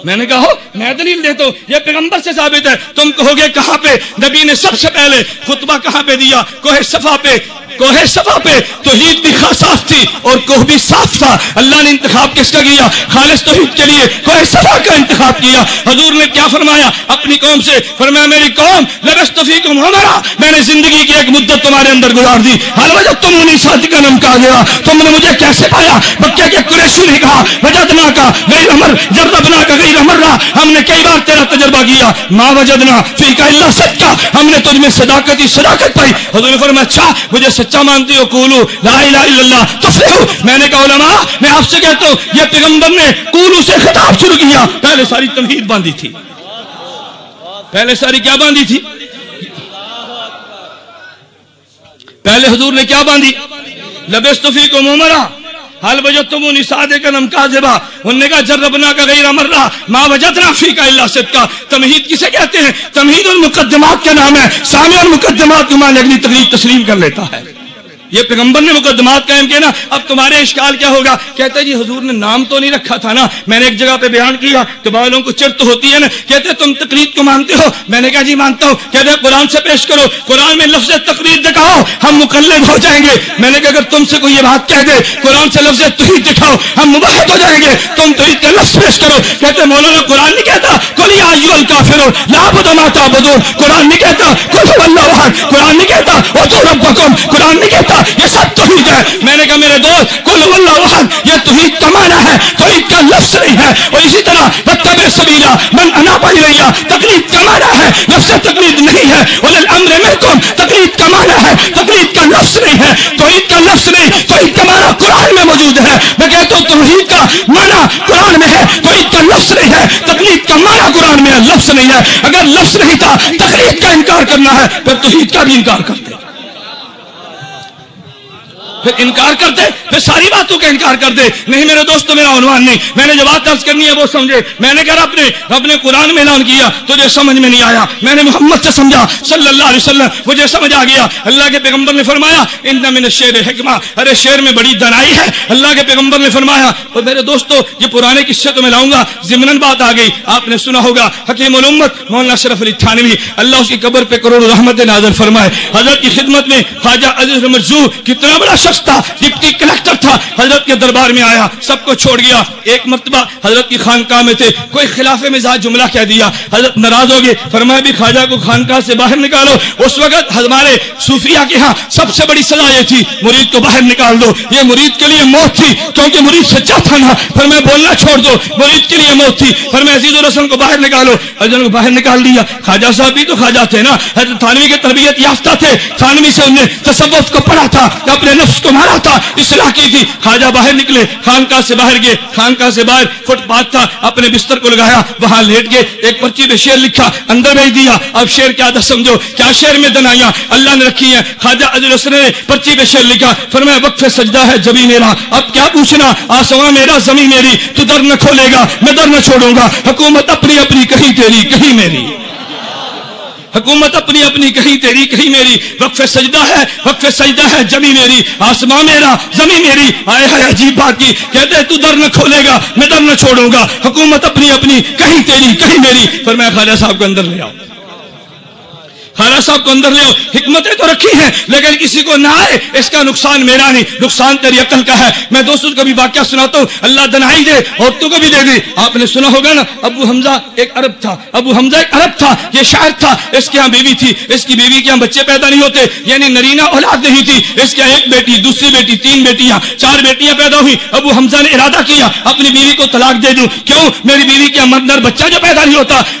[SPEAKER 2] میں نے کہا میں دلیل دیتا ہوں, یہ پیغمبر سے ثابت ہے. تم کہو گے کہاں پہ؟ نبی نے سب سے پہلے خطبہ کہاں پہ دیا؟ کوہ صفا پہ. کوہ صفا پہ توحید بھی صاف تھی اور کوہ بھی صاف تھا. اللہ نے انتخاب کس کا کیا؟ خالص توحید کے لیے کوہ صفا کا انتخاب کیا. حضور نے کیا فرمایا اپنی قوم سے؟ فرمایا میری قوم لبثت فیکم عمرا, میں نے زندگی کی ایک مدت تمہارے اندر گزار دی. حال وجدتمونی صادقا کہا گیا, تم نے مجھے کیسے پایا؟ مکہ کے قریشی نے کہا وجدنا کا غیر امر جربنا کا غیر امرا, ہم نے کئی بار تیرا تجربہ کیا. ما وجدنا فیک الا صدقا, ہم نے تجھ میں صداقت ہی صداقت پائی. حضور نے فرمایا اچھا مجھے سچا مانتے ہو؟ قولوا لا الہ الا اللہ تفلحوا. میں نے کہا علماء میں آپ سے کہتا ہوں یہ پیغمبر نے قولوا سے خطاب شروع کیا. پہلے ساری تمہید باندھی تھی, پہلے ساری کیا باندھی تھی؟ پہلے حضور نے کیا باندھی؟ لبثت فیکم عمرا حال وجدتمونی صادقا کاذبا. انہوں نے کہا جربنا کا غیر مرہ ما وجدنا فیک الا صدقا. تمہید کسے کہتے ہیں؟ تمہید المقدمات کا نام ہے. سامع المقدمات کو مان اگلی تقریر تسلیم کر لیتا ہے. یہ پیغمبر نے مقدمات قائم کیا نا. اب تمہارے اشکال کیا ہوگا؟ کہتے جی حضور نے نام تو نہیں رکھا تھا نا. میں نے ایک جگہ پہ بیان کیا تو والوں کو چرت ہوتی ہے نا, کہتے تم تقریر کو مانتے ہو. میں نے کہا جی مانتا ہوں. کہتے قرآن سے پیش کرو, قرآن میں لفظ تقریر دکھاؤ, ہم مقلد ہو جائیں گے. میں نے کہا اگر تم سے کوئی یہ بات کہہ دے قرآن سے لفظ توحید دکھاؤ ہم مباحث ہو جائیں گے, تم توحید کا لفظ پیش کرو. کہتے مولانا قرآن نہیں کہتا قل یا ایھا الکافرون لا اعبد ما تعبدون, قرآن نہیں کہتا قل ھو اللہ احد, قرآن نہیں کہتا ادعوا ربکم, قرآن نہیں کہتا یہ سب توحید ہے. میں نے کہا میرے دوست قل ھو اللہ احد یہ توحید کا معنی ہے, توحید کا لفظ نہیں ہے. اور اسی طرح واتبع سبیل من اناب الی, تقلید کا معنی ہے, لفظ تقلید نہیں ہے. اولی الامر منکم تقلید کا معنی ہے, تقلید کا لفظ نہیں ہے. توحید کا لفظ نہیں, توحید کا معنی قرآن میں موجود ہے. میں کہتا ہوں توحید کا معنی قرآن میں ہے, توحید کا لفظ نہیں ہے. تقلید کا معنی قرآن میں ہے, لفظ نہیں ہے. اگر لفظ نہیں تھا تقلید کا انکار کرنا ہے پھر توحید کا بھی انکار کرتے, پھر انکار کرتے, پھر ساری باتوں کا انکار کرتے. نہیں میرے دوستو میرا عنوان نہیں, میں نے جو بات عرض کرنی ہے وہ سمجھے. میں نے کہا اپنے قرآن میں اعلان کیا تجھے سمجھ میں نہیں آیا, میں نے محمد سے سمجھا صلی اللہ علیہ وسلم, مجھے سمجھ آ گیا. اللہ کے پیغمبر نے فرمایا ان من الشعر حکمہ, ارے شعر میں بڑی دانائی ہے. اللہ کے پیغمبر نے فرمایا. اور میرے دوستو یہ پرانے قصے تو میں لاؤں گا, ضمناً بات آ گئی. آپ نے سنا ہوگا حکیم الامت مولانا اشرف علی تھانوی اللہ اس کی قبر پہ کروڑ رحمت نازل فرمائے. حضرت کی خدمت میں خواجہ عزیز مرزوق کتنا بڑا شخص تھا, ڈپٹی کلکٹر تھا, حضرت کے دربار میں آیا, سب کو چھوڑ گیا. ایک مرتبہ حضرت کی خانقاہ میں تھے, کوئی خلاف مزاج جملہ کہہ دیا, حضرت ناراض ہو گئے. فرمایا بھی خواجہ کو خانقاہ سے باہر نکالو. اس وقت ہمارے صوفیہ کے ہاں سب سے بڑی سزا یہ تھی مرید کو باہر نکال دو. یہ مرید کے لیے موت تھی کیونکہ مرید سچا تھا نا. فرمایا بولنا چھوڑ دو, مرید کے لیے موت تھی. فرمایا عزیز الرسول کو باہر نکالو. حضرت کو باہر نکال دیا. خواجہ صاحب بھی تو خواجہ تھے نا, حضرت تھانوی کے تربیت یافتہ تھے, تھانوی سے انہوں نے تصوف کو پڑھا تھا, اپنے نفس کو مارا تھا, اصلاح کی تھی. خواجہ باہر نکلے, خانقاہ سے باہر گئے, خانقاہ سے باہر فٹ پاتھ تھا, اپنے بستر کو لگایا, وہاں لیٹ گئے. ایک پرچی پہ شعر لکھا, اندر بھیج دیا. اب شعر کیا تھا سمجھو, کیا شعر میں دنائیاں اللہ نے رکھی ہیں. خواجہ عزیز الرسول نے پرچی پہ شعر لکھا, فرمایا وقف سجدہ ہے جبی میرا, اب کیا پوچھنا, آسمان میرا زمین میری, تو در نہ کھولے گا میں در نہ چھوڑوں گا. حکومت اپنی اپنی کہیں تیری کہیں میری, حکومت اپنی اپنی کہیں تیری کہیں میری. وقف سجدہ ہے, وقف سجدہ ہے جمی میری, آسمان میرا زمین میری. آئے ہے عجیب بات کی, کہتے ہیں تو در نہ کھولے گا میں در نہ چھوڑوں گا, حکومت اپنی اپنی کہیں تیری کہیں میری. فرمایا خواجہ صاحب کو اندر لے آؤ, خواجہ صاحب کو اندر لے آؤ. حکمتیں تو رکھی ہیں لیکن کسی کو نہ آئے اس کا نقصان میرا نہیں, نقصان تیری عقل کا ہے. میں دوستوں کو بھی واقعہ سناتا ہوں, اللہ دنائی دے عورتوں کو بھی دے دے. آپ نے سنا ہوگا نا ابو حمزہ ایک عرب تھا, ابو حمزہ ایک عرب تھا, یہ شاعر تھا. اس کے یہاں بیوی تھی, اس کی بیوی کے یہاں بچے پیدا نہیں ہوتے, یعنی نرینہ اولاد نہیں تھی. اس کے ایک بیٹی, دوسری بیٹی, تین بیٹیاں, چار بیٹیاں پیدا ہوئی. ابو حمزہ نے ارادہ کیا اپنی بیوی کو طلاق دے دوں. کیوں, میری بیوی کے یہاں مردر بچہ جو پیدا نہیں ہوتا.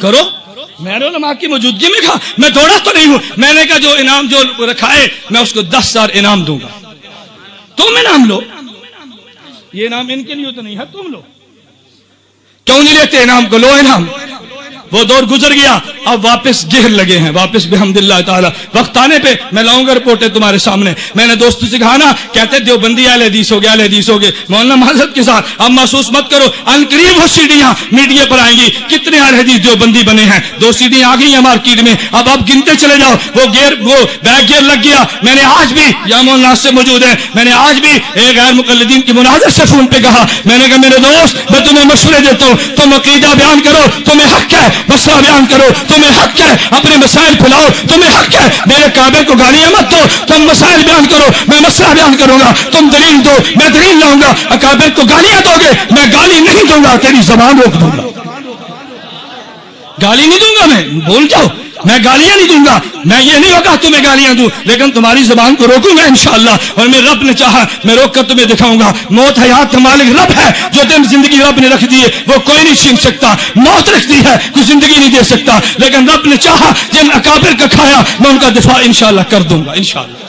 [SPEAKER 2] کرو. میں نے علماء کی موجودگی میں کہا میں دوڑا تو نہیں ہوں. میں نے کہا جو انعام جو رکھا ہے میں اس کو 10,000 انعام دوں گا. تم انعام لو. یہ انعام ان کے لیے تو نہیں ہے, تم لو. کیوں نہیں لیتے انعام کو؟ لو انعام. وہ دور گزر گیا, اب واپس گہر لگے ہیں, واپس بحمداللہ تعالی. وقت آنے پہ میں لاؤں گا رپورٹیں تمہارے سامنے. میں نے دوستوں سے کہا نا, کہتے دیوبندی اہل حدیث ہو گئے, اہل حدیث ہو گئے. مولانا معذرت کے ساتھ اب محسوس مت کرو, ان قریب وہ سیڑھیاں میڈیا پر آئیں گی. کتنے اہل حدیث دیوبندی بنے ہیں, 2 سیڑھیاں آ گئی ہیں مارکیٹ میں. اب آپ گنتے چلے جاؤ. وہ بیک گیئر لگ گیا. میں نے آج بھی یا مولانا سے موجود ہے, میں نے آج بھی ایک غیر مقلدین کی مناظر سے فون پہ کہا, میں نے کہا میرے دوست میں تمہیں مشورے دیتا ہوں, تم عقیدہ بیان کرو, تمہیں حق ہے. مسئلہ بیان کرو, تمہیں حق ہے. اپنے مسائل پھیلاؤ, تمہیں حق ہے. میرے کعبے کو گالیاں مت دو, تم مسائل بیان کرو, میں مسئلہ بیان کروں گا. تم دلیل دو, میں دلیل لاؤں گا. اکابر کو گالیاں دو گے, میں گالی نہیں دوں گا, تیری زبان روک دوں گا. گالی نہیں دوں گا, میں بول جاؤ, میں گالیاں نہیں دوں گا. میں یہ نہیں ہوگا تمہیں گالیاں دوں, لیکن تمہاری زبان کو روکوں گا انشاءاللہ. اور میں رب نے چاہا میں روک کر تمہیں دکھاؤں گا. موت حیات کا مالک رب ہے. جو دن زندگی رب نے رکھ دی ہے وہ کوئی نہیں چھین سکتا. موت رکھ دی ہے, کوئی زندگی نہیں دے سکتا. لیکن رب نے چاہا جن اکابر کا کھایا میں ان کا دفاع انشاءاللہ کر دوں گا انشاءاللہ.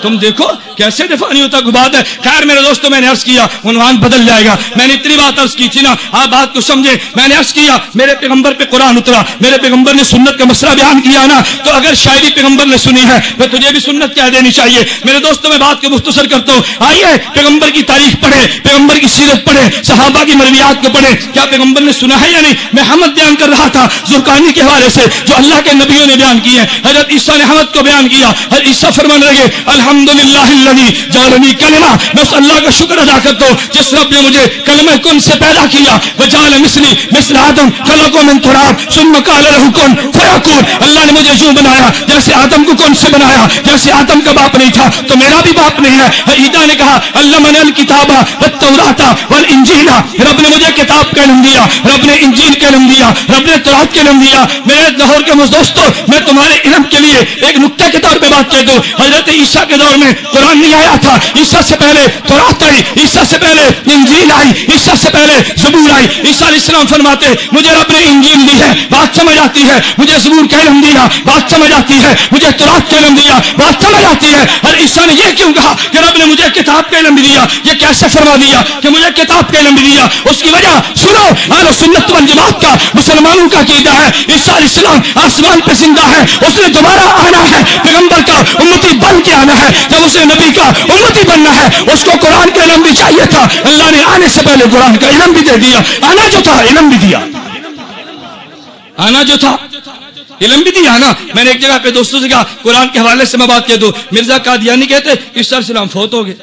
[SPEAKER 2] تم دیکھو کیسے دفاع نہیں ہوتا, کوئی بات ہے. خیر میرے دوستوں, میں نے عرض کیا عنوان بدل جائے گا. میں نے اتنی بات عرض کی تھی نا, آپ بات کو سمجھیں. میں نے عرض کیا میرے پیغمبر پہ قرآن اترا, میرے پیغمبر نے سنت کا مسئلہ بیان کیا نا, تو اگر شاعری پیغمبر نے سنی ہے تو تجھے بھی سنت کہہ دینی چاہیے. میرے دوستوں میں بات کو مختصر کرتا ہوں. آئیے پیغمبر کی تاریخ پڑھے, پیغمبر کی سیرت پڑھے, صحابہ کی مرویات کو پڑھے. کیا پیغمبر نے سنا ہے یا نہیں؟ میں حمد بیان کر رہا تھا زرقانی کے حوالے سے جو اللہ کے نبیوں نے بیان کی ہے. حضرت عیسیٰ نے حمد کو بیان کیا. حضرت عیسیٰ فرمانے لگے الحمدللہ الذی جعلنی کلمہ, میں اس اللہ کا شکر ادا کرتا ہوں جس رب نے مجھے کلمہ کن سے پیدا کیا. وجعل مثلی مثل آدم خلقہ من تراب ثم قال له کن فیکون. اللہ نے مجھے یوں بنایا جیسے آدم کو کن سے بنایا. جیسے آدم کا باپ نہیں تھا تو میرا بھی باپ نہیں ہے. عیسیٰ نے کہا علمنی الکتاب والتوراۃ والانجیل, رب نے مجھے کتاب کا علم دیا, رب نے انجیل کا علم دیا, رب نے تورات کا علم دیا. میرے لاہور کے دوستوں, میں تمہارے علم کے لیے ایک نکتہ کے طور پہ بات کہہ دوں. حضرت عیسیٰ کے دور میں قرآن نہیں آیا تھا. عیسیٰ سے پہلے تورات آئی, عیسیٰ سے پہلے انجیل آئی, عیسیٰ سے پہلے زبور آئی. عیسیٰ علیہ السلام فرماتے مجھے رب نے انجیل دی ہے, بات سمجھ آتی ہے. مجھے زبور کا علم دیا, بات سمجھ آتی ہے. مجھے تورات کا علم دیا, بات سمجھ آتی ہے. اور عیسیٰ نے یہ کیوں کہا کہ رب نے مجھے کتاب کا علم بھی دیا؟ یہ کیسے فرما دیا کہ مجھے کتاب کا علم بھی دیا؟ اس کی وجہ سنو, اہل سنت والجماعت کا مسلمانوں کا عقیدہ ہے عیسیٰ علیہ السلام آسمان پہ زندہ ہے, اس نے دوبارہ آنا ہے, پیغمبر کا امتی بن کے آنا ہے. جب اسے نبی کا امتی بننا ہے اس کو قرآن کا علم بھی چاہیے تھا. اللہ نے آنے سے پہلے قرآن کا علم بھی دے دیا. آنا جو تھا علم بھی دیا, آنا جو تھا علم بھی دیا نا. میں نے ایک جگہ پہ دوستوں سے کہا قرآن کے حوالے سے میں بات کہہ دوں. مرزا قادیانی کہتے عیسیٰ علیہ السلام فوت ہو گئے,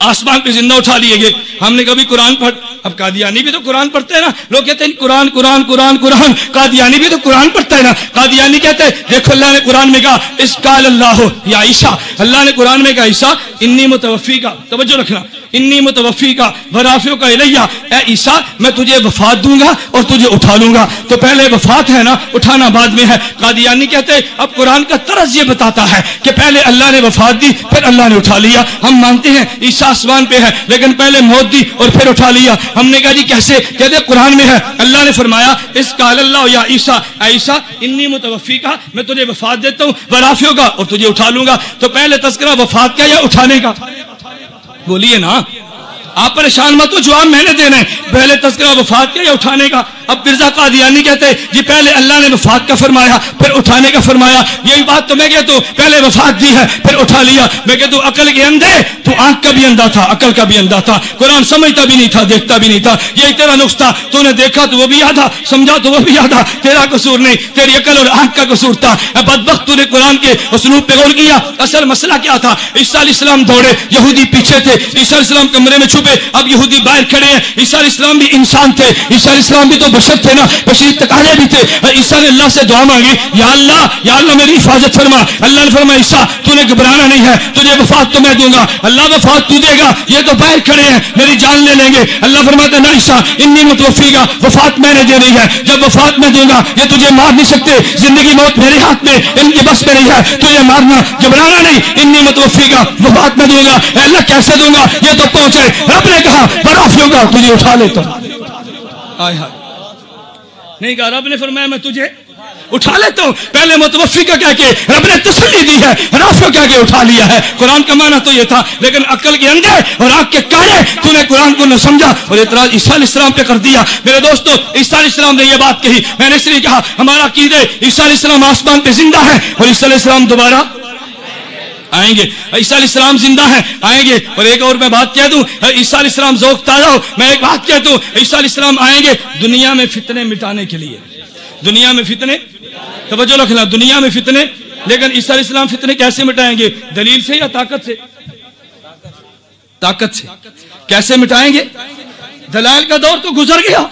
[SPEAKER 2] آسمان پہ زندہ اٹھا لیے گئے. ہم نے کبھی قرآن پڑھ, اب قادیانی بھی تو قرآن پڑھتے ہیں نا. لوگ کہتے ہیں قرآن قرآن قرآن قرآن, قادیانی بھی تو قرآن پڑھتا ہے نا. قادیانی کہتے ہیں دیکھو اللہ نے قرآن میں کہا اس قال اللہ یا عیسیٰ, اللہ نے قرآن میں کہا عیسیٰ انی متوفی کا, توجہ رکھنا, انی متوفی کا ورافیوں کا الیہ, اے عیسیٰ میں تجھے وفات دوں گا اور تجھے اٹھا لوں گا. تو پہلے وفات ہے نا, اٹھانا بعد میں ہے. قادیانی کہتے ہیں اب قرآن کا طرز یہ بتاتا ہے کہ پہلے اللہ نے وفات دی پھر اللہ نے اٹھا لیا. ہم مانتے ہیں عیسیٰ آسمان پہ ہے لیکن پہلے موت دی اور پھر اٹھا لیا. ہم نے کہا جی کیسے؟ کہتے قرآن میں ہے اللہ نے فرمایا اس قال اللہ یا عیسیٰ, اے عیسیٰ انی متوفی کا, میں تجھے وفات دیتا ہوں, ورافیوں کا, اور تجھے اٹھا لوں گا. تو پہلے تذکرہ وفات کا یا اٹھانے کا؟ بولیے نا, آپ پریشان مت ہو, جواب میں نے دینا ہے. پہلے تذکرہ وفات کا یا اٹھانے کا؟ اب مرزا قادیانی کہتے جی پہلے اللہ نے وفات کا فرمایا پھر اٹھانے کا فرمایا. یہی بات تو میں کہتا ہوں, پہلے وفات دی ہے پھر اٹھا لیا. میں کہتا ہوں عقل کے اندھے, تو آنکھ کا بھی اندھا تھا, عقل کا بھی اندھا تھا. قرآن سمجھتا بھی نہیں تھا, دیکھتا بھی نہیں تھا. یہی تیرا نقص تھا, تو نے دیکھا تو وہ بھی یاد تھا, سمجھا تو وہ بھی یاد تھا. تیرا قصور نہیں, تیری عقل اور آنکھ کا قصور تھا. بدبخت تو نے قرآن کے اسلوب پہ غور کیا. اصل مسئلہ کیا تھا؟ عیسیٰ علیہ السلام دوڑے, یہودی پیچھے تھے. عیسیٰ علیہ السلام کمرے میں چھپے, اب یہودی باہر کھڑے ہیں. عیسیٰ علیہ السلام بھی انسان تھے, عیسیٰ علیہ السلام بھی تو بشر تھے نا, بشری تقاضے بھی تھے. عیسیٰ نے اللہ سے دعا مانگی یا اللہ میری حفاظت فرما. اللہ نے فرمایا عیسیٰ تو نے گھبرانا نہیں ہے, تجھے وفات تو میں دوں گا. اللہ وفات تو دے گا, یہ تو باہر کھڑے ہیں میری جان لے لیں گے. اللہ فرماتا نہ عیسیٰ انی متوفی کا, وفات میں نے دے رہی ہے, جب وفات میں دوں گا یہ تجھے مار نہیں سکتے. زندگی موت میرے ہاتھ میں, ان کی بس میں نہیں ہے تجھے مارنا, گھبرانا نہیں. انی متوفی کا, وفات میں دوں گا. اے اللہ کیسے دوں گا, یہ تو پہنچے. رب نے کہا برافیوں کا, تجھے اٹھا لیتا. نہیں کہا رب نے فرمایا میں تجھے اٹھا لیتا ہوں. پہلے متوفی کا کہہ کے رب نے تسلی دی ہے, رافع کہہ کے اٹھا لیا ہے. قرآن کا معنی تو یہ تھا, لیکن عقل کے اندھے اور آنکھ کے کانے تو نے قرآن کو نہ سمجھا اور اعتراض عیسیٰ علیہ السلام پہ کر دیا. میرے دوستو, عیسیٰ علیہ السلام نے یہ بات کہی, میں نے اس لیے کہا ہمارا عقیدہ عیسیٰ علیہ السلام آسمان پہ زندہ ہے اور عیسیٰ علیہ السلام دوبارہ آئیں گے. عیسیٰ علیہ السلام زندہ ہیں, آئیں گے. اور ایک اور میں بات کہہ دوں, عیسیٰ علیہ السلام ذوق تازہ ہو, میں ایک بات کہتا ہوں, عیسیٰ علیہ السلام آئیں گے دنیا میں فتنے مٹانے کے لیے. دنیا میں فتنے, توجہ رکھنا, دنیا میں فتنے. لیکن عیسیٰ علیہ السلام فتنے کیسے مٹائیں گے؟ دلیل سے یا طاقت سے؟ طاقت سے. کیسے مٹائیں گے؟ دلائل کا دور تو گزر گیا,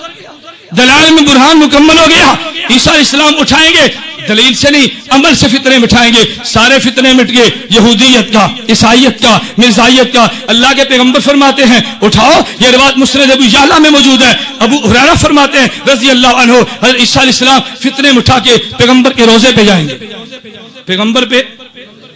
[SPEAKER 2] دلائل میں برہان مکمل ہو گیا. عیسیٰ علیہ السلام اٹھائیں گے, دلیل سے نہیں عمل سے فتنے مٹائیں گے. سارے فتنے مٹ گئے, یہودیت کا, عیسائیت کا, مرزائیت کا. اللہ کے پیغمبر فرماتے ہیں اٹھاؤ, یہ روایت مسند ابو یعلا میں موجود ہے. ابو ہریرہ فرماتے ہیں رضی اللہ عنہ, حضرت عیسیٰ علیہ السلام فتنے مٹا کے پیغمبر کے روزے پہ جائیں گے. پیغمبر پہ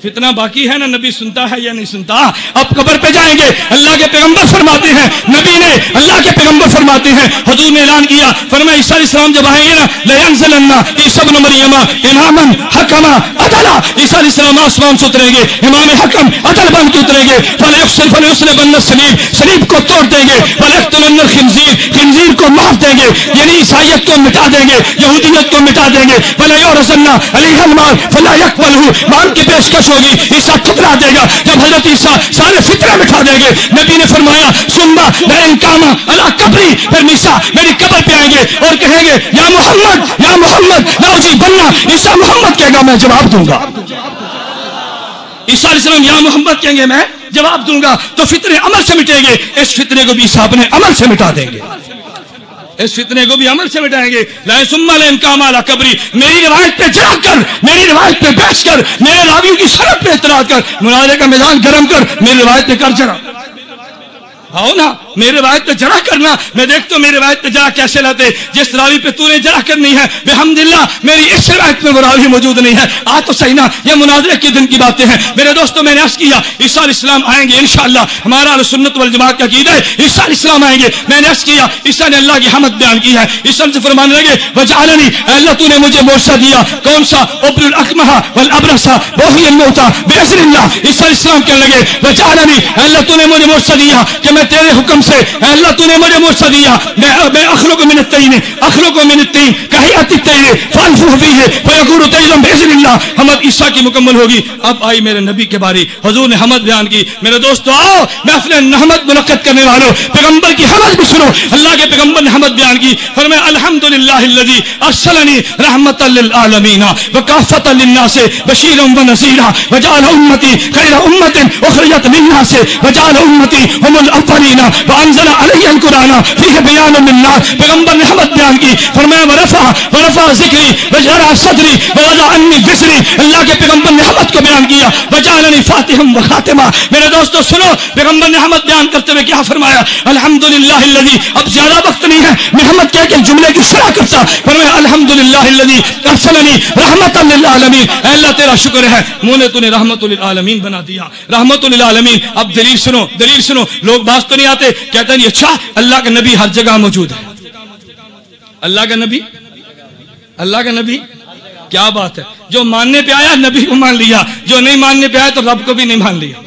[SPEAKER 2] فتنہ باقی ہے نا, نبی سنتا ہے یا نہیں سنتا؟ اب قبر پہ جائیں گے. اللہ کے پیغمبر فرماتے ہیں, نبی نے, اللہ کے پیغمبر فرماتے ہیں, حضور نے اعلان کیا, فرمایا عیسیٰ علیہ السلام جب آئیں گے نا, لَيَنزِلَنَّ عِيسَىٰ ابْنُ مَرْيَمَ إِمَامًا حَكَمًا عَدْلًا. عیسیٰ علیہ السلام آسمان سے اتریں گے, امام حکم عدل بن کے اتریں گے. فَلَيُسْلِبَنَّ الصَّلِيبَ, صلیب کو توڑ دیں گے. وَلَيَقْتُلَنَّ الْخِنزِيرَ, خنزیر کو مار دیں گے, یعنی عیسائیت کو مٹا دیں گے, یہودیت کو مٹا دیں گے. وَلَيُعْرَضَنَّ عَلَيْهَا الْمَالُ فَلَا يَقْبَلُهُ, مال کی پیشکش ہوگی, عیسیٰ ٹھکرا دے گا. جب حضرت عیسیٰ سارے فتنے مٹا دیں گے, نبی نے فرمایا ثم لئن علی قبری, پھر عیسیٰ میری قبر پہ آئیں گے اور کہیں گے یا محمد یا محمد لأجیبن. عیسیٰ محمد کہے گا میں جواب دوں گا. عیسیٰ علیہ السلام یا محمد کہیں گے میں جواب دوں گا. تو فتنے عمل سے مٹیں گے. اس فتنے کو بھی عیسیٰ اپنے عمل سے مٹا دیں گے, اس فتنے کو بھی عمل سے مٹائیں گے. ثم لئن قام علی قبری, میری روایت پہ جڑا کر, میری روایت پہ بحث کر, میرے راویوں کی سند پہ اعتراض کر, مناظرے کا میدان گرم کر, میری روایت پہ کر جڑا. آؤ نا, میری روایت پہ جڑا کرنا. میں دیکھتا ہوں میری روایت پہ جڑا کیسے لاتے. جس راوی پہ تو نے جڑا کرنی ہے, بحمداللہ میری اس روایت میں وہ راوی موجود نہیں ہے. آ تو صحیح نا, یہ مناظرے کے دن کی باتیں ہیں. میرے دوستوں, میں نے عرض کیا عیسیٰ علیہ السلام آئیں گے انشاءاللہ. ہمارا اہل سنت والجماعت کا عقیدہ ہے عیسیٰ علیہ السلام آئیں گے. میں نے عرض کیا عیسیٰ نے اللہ کی حمد بیان کی ہے. عیسیٰ سے فرمانے لگے وجعلنی, اللہ تو نے مجھے معجزہ دیا. کون سا؟ ابر الاکمہ والابرص وحی الموتى باذن اللہ. عیسیٰ علیہ السلام کہنے لگے وجعلنی, اللہ تو نے مجھے معجزہ دیا کہ میں تیرے حکم سے, اللہ تو نے مجھے معجزہ دیا, میں اخلق من الطین, اخلق من الطین کہیات الطیر فانفخ فیہ فیکون طیرا باذن اللہ. حمد عیسیٰ کی مکمل ہوگی. اب آئی میرے نبی کے باری, حضور نے حمد بیان کی. میرے دوستو آؤ, میں اپنے حمد منعقد کرنے والوں, پیغمبر کی حمد بھی سنو. اللہ کے پیغمبر نے حمد بیان کی, فرمایا الحمدللہ الذی ارسلنی رحمتا للعالمین وکافۃ للناس بشیرا ونذیرا وجعل امتی خیر امۃ اخرجت للناس وجعل امتی هم الاولین وانزل علی القرآن فیہ بیان للناس. پیغمبر نے حمد بیان کی, فرمایا ورفع ذکری وجرع صدری ووضع عنی وزری. اللہ کے پیغمبر نے حمد کو بیان کیا, وجعلنی فاتحا وخاتما. میرے دوستو سنو, پیغمبر نے حمد بیان کرتے ہوئے کیا فرمایا, الحمدللہ الذی. اب زیادہ وقت نہیں ہے میں حمد کہہ کے جملے کی شرح کرتا. فرمایا الحمدللہ الذی ارسلنی رحمتا للعالمین. اے اللہ تیرا شکر ہے, منہ نے تو نے رحمت للعالمین بنا دیا, رحمت للعالمین. اب دلیل سنو, دلیل سنو. لوگ باز تو نہیں آتے, کہتے ہیں اچھا اللہ کا نبی ہر جگہ موجود ہے. اللہ کا نبی, اللہ کا نبی, کیا بات ہے. جو ماننے پہ آیا نبی کو مان لیا, جو نہیں ماننے پہ آیا تو رب کو بھی نہیں مان لیا.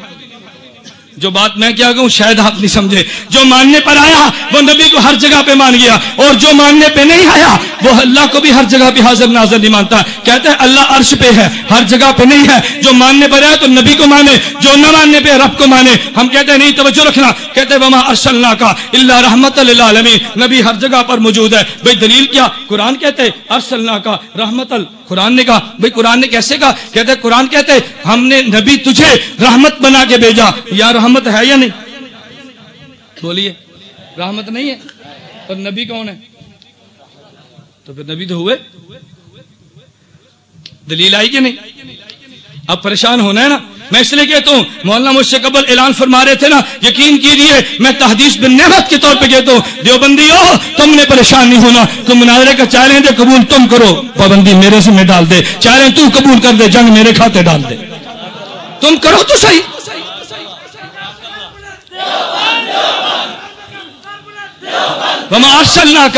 [SPEAKER 2] جو بات میں کیا کہوں شاید آپ نہیں سمجھے. جو ماننے پر آیا وہ نبی کو ہر جگہ پہ مان گیا, اور جو ماننے پہ نہیں آیا وہ اللہ کو بھی ہر جگہ پہ حاضر ناظر نہیں مانتا. کہتے ہیں اللہ عرش پہ ہے, ہر جگہ پہ نہیں ہے. جو ماننے پر آیا تو نبی کو مانے, جو نہ ماننے پہ رب کو مانے. ہم کہتے ہیں نہیں, توجہ رکھنا. کہتے ہیں وما ارسلناک الا رحمت للعالمین, نبی ہر جگہ پر موجود ہے. بھئی دلیل کیا؟ قرآن کہتے ہیں ارسلناک رحمت. قرآن نے کہا, بھئی قرآن نے کیسے کہا؟ کہتے ہیں قرآن کہتے ہیں ہم نے نبی تجھے رحمت بنا کے بھیجا. یا رحمت ہے یا نہیں؟ بولیے, رحمت نہیں ہے. اور نبی کون ہے؟ تو پھر نبی تو ہوئے. دلیل آئی کہ نہیں؟ اب پریشان ہونا ہے نا. میں اس لیے کہتا ہوں, مولانا مجھ سے قبل اعلان فرما رہے تھے نا, یقین کیجیے میں تحدیث بن نعمت کے طور پہ کہتا ہوں, دیوبندیو تم نے پریشان نہیں ہونا. تم مناظرے کا چیلنج ہے قبول تم کرو, پابندی میرے سے میں ڈال دے. چیلنج تو قبول کر دے, جنگ میرے کھاتے ڈال دے. تم کرو تو صحیح. وما ارسلناک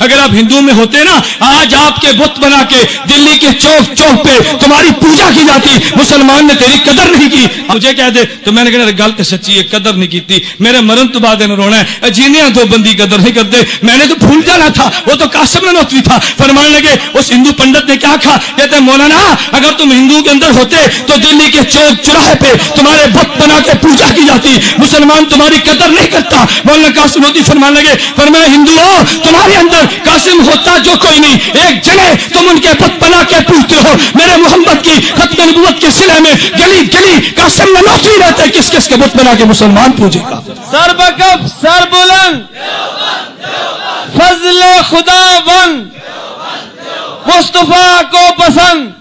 [SPEAKER 2] اگر آپ ہندو میں ہوتے نا, آج آپ کے بت بنا کے دلی کے چوک چوک پہ تمہاری پوجا کی جاتی. مسلمان نے تیری قدر نہیں کی. مجھے کہہ دے تو میں نے کہا گل تو سچی ہے, قدر نہیں کی. میرے مرن تو بعد رونا ہے, جینیاں تو بندی قدر نہیں کرتے. میں نے تو بھول جانا تھا, وہ تو قاسم نانوتوی تھا. فرمانے لگے اس ہندو پنڈت نے کیا کہا, کہتے مولانا اگر تم ہندو کے اندر ہوتے تو دلی کے چوک چوراہے پہ تمہارے بت بنا کے پوجا کی جاتی. مسلمان تمہاری قدر نہیں کرتا. مولانا قاسم نانوتوی فرمانے لگے, فرمایا ہندوؤں تمہارے اندر قاسم ہوتا جو کوئی نہیں, ایک جگہ تم ان کے بت بنا کے پوجتے ہو. میرے محمد کی ختم نبوت کے سلے میں گلی گلی قاسم نانوتوی رہتے, کس کس کے بت بنا کے مسلمان پوجے گا.
[SPEAKER 3] سر بکف سر بلند, فضل خدا بند, مصطفیٰ کو پسند.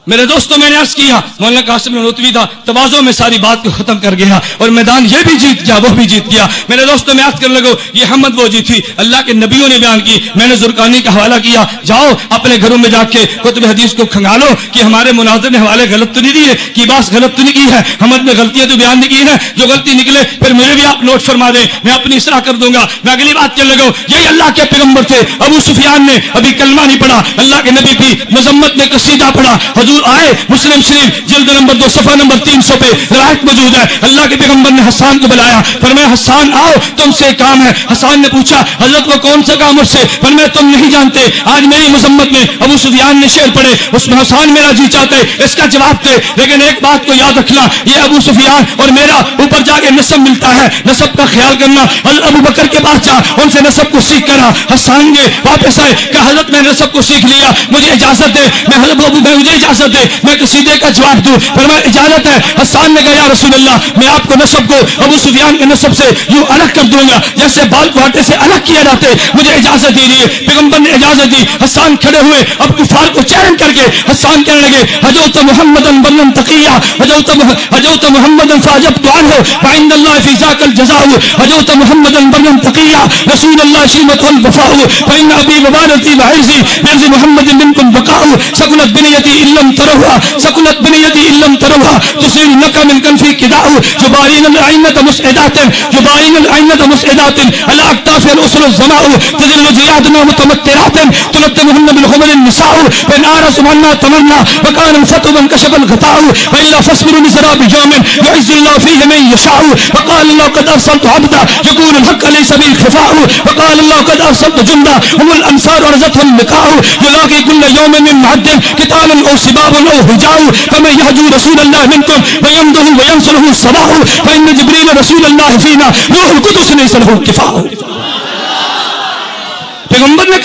[SPEAKER 2] میرے دوستوں میں نے عرض کیا مولانا قاسم نانوتوی تھا, تواضع میں ساری بات کو ختم کر گیا اور میدان یہ بھی جیت گیا, وہ بھی جیت گیا. میرے دوستوں میں عرض کرنے لگو یہ حمد وہ جیت تھی اللہ کے نبیوں نے بیان کی. میں نے زرقانی کا حوالہ کیا, جاؤ اپنے گھروں میں جا کے کتب حدیث کو کھنگالو کہ ہمارے مناظر نے حوالے غلط تو نہیں دیے, کی بات غلط تو نہیں کی ہے, حمد میں غلطیاں تو بیان نہیں کی ہیں. جو غلطی نکلے پھر مجھے بھی آپ نوٹ فرما دیں, میں اپنی اصلاح کر دوں گا. میں اگلی بات کرنے لگو, یہی اللہ کے پیغمبر تھے. ابو سفیان نے ابھی کلمہ نہیں پڑھا, اللہ کے نبی کی مذمت میں قصیدہ پڑھا. حضور آئے, مسلم شریف جلد نمبر 2 صفحہ نمبر 300 پہ روایت موجود ہے. اللہ کے پیغمبر نے حسان کو بلایا, فرمایا حسان آؤ تم سے کام ہے. حسان نے پوچھا حضرت وہ کون سا کام مجھ سے؟ فرمایا تم نہیں جانتے, آج میری مذمت میں ابو سفیان نے شعر پڑھے, اس میں حسان میرا جی چاہتے اس کا جواب دے, لیکن ایک بات کو یاد رکھنا, یہ ابو سفیان اور میرا اوپر جا کے نسب ملتا ہے, نسب کا خیال کرنا. ابو بکر کے پاس جا, ان سے نسب کو سیکھ کرا. حسان نے واپس آئے, کہ حضرت میں نسب کو سیکھ لیا, مجھے اجازت دے, مجھے اجازت دے میں قصیدے کا جواب دوں. فرمایا اجازت ہے. حسان نے کہا یا رسول اللہ میں آپ کو نسب کو ابو سفیان کے نسب سے یوں الگ کر دوں گا جیسے بال کو آٹے سے الگ کیا جاتے, مجھے اجازت دیجیے. پیغمبر نے اجازت دی. حسان کھڑے ہوئے, اب کفار کو چیلنج کر کے حسان کہنے لگے حجوت محمدن برن تقیہ, حجوت محمدن فاجبت عنہ فعند اللہ فی ذاک الجزاء, حجوت محمدن برن تقیہ رسول اللہ شیمت الوفاء, فإن ابی وبالتی وعرضی بعرض محمد منکم بقاء, سکنت بنیتی علم تروہا, سکنت بنیتی علم تروہا, تصیر نکا من کنفی کداء, جبارین العینت مسعدات, جبارین العینت مسعدات, علا اکتاف الاسر الزماء, تذل زیادنا متمترات, تلتمہن بالخمر النساء, فإن آرس منا تمنا, وکان الفتو من کشف الغطاء, وإلا فاصبروا لسراب یوم يعز اللہ فیہ من یشاء, وقال اللہ قد ارسلت عبدا یقول الحق لیس بی خفاء, وقال اللہ قد ارسلت جندا هم الانصار ورزتهم لقاء, یلاقی کل یوم من معد قتالا او سباب او حجاء, فمن یحجو رسول اللہ منکم ویمدہ وینصره الصباح, فإن جبریل رسول اللہ فینا روح القدس لیس له کفاء. پیغمبر نے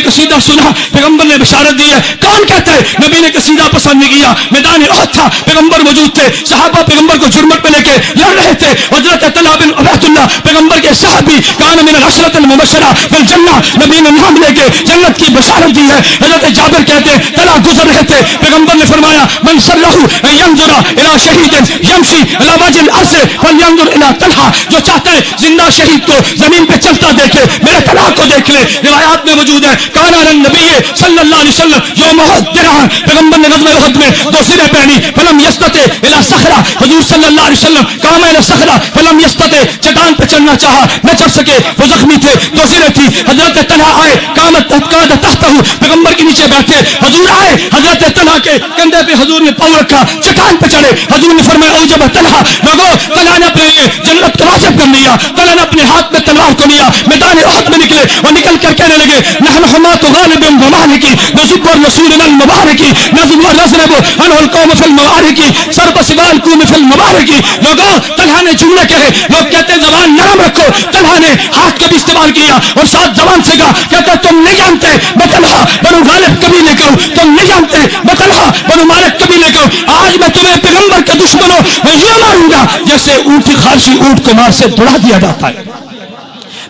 [SPEAKER 2] قصیدہ سنا, پیغمبر نے بشارت دی ہے. کون کہتا ہے نبی نے قصیدہ پسند نہیں کیا؟ میدان احد تھا, پیغمبر موجود تھے, صحابہ پیغمبر کو جرمٹ پہ لے کے لڑ رہے تھے. حضرت طلحہ بن عبید اللہ پیغمبر کے صحابی, کان من العشرۃ المبشرہ بالجنہ, نبی نے نام لے کے جنت کی بشارت دی ہے. حضرت جابر کہتے ہیں طلحہ گزر رہے تھے, پیغمبر نے فرمایا من سرہ ان ينظر الى شہید یمشی علی وجه الارض فلینظر الى طلحہ, جو چاہتا ہے زندہ شہید کو زمین پہ چلتا دیکھے میرے طلحہ کو دیکھ لے. روایات میں موجود ہے کانا النبی صلی اللہ علیہ وسلم یوم احد درعا, پیغمبر نے غزوہ احد میں 2 سریں پہنی, فلم یستطع الى صخرہ, حضور صلی اللہ علیہ وسلم قام الى صخرہ فلم یستطع, چٹان پہ چلنا چاہا نہ چڑھ سکے, وہ زخمی تھے, 2 سریں تھی. حضرت طلحہ آئے, قامت قاد تحتہ, پیغمبر کے نیچے بیٹھے. حضور آئے, حضرت طلحہ کے کندھے پہ حضور نے پاؤں رکھا, چٹان پہ چڑھے. حضور نے فرمایا اوجب طلحہ, لوگوں طلحہ نے اپنے لیے جنت کا واجب کر لیا. طلحہ نے اپنے ہاتھ میں تلوار کو لیا, میدان احد میں نکلے, اور نکل کر کہنے لگے نحن حمات غالب ومالکی نزب رسولنا المبارکی نزب عنہ القوم فی المبارکی سرب سبال قوم فی المبارکی. لوگوں طلحہ نے جملے کہے, لوگ کہتے ہیں زبان نرم رکھو, طلحہ نے ہاتھ کا بھی استعمال کیا اور ساتھ زبان سے کہا, کہتے تم نہیں جانتے میں طلحہ بنو غالب قبیلے کا ہوں, تم نہیں جانتے میں طلحہ بنو مالک قبیلے کا ہوں. آج میں تمہیں پیغمبر کے دشمنوں میں یہ ماروں گا جیسے اونٹ خارشی اونٹ کو مار سے دوڑا دیا جاتا ہے,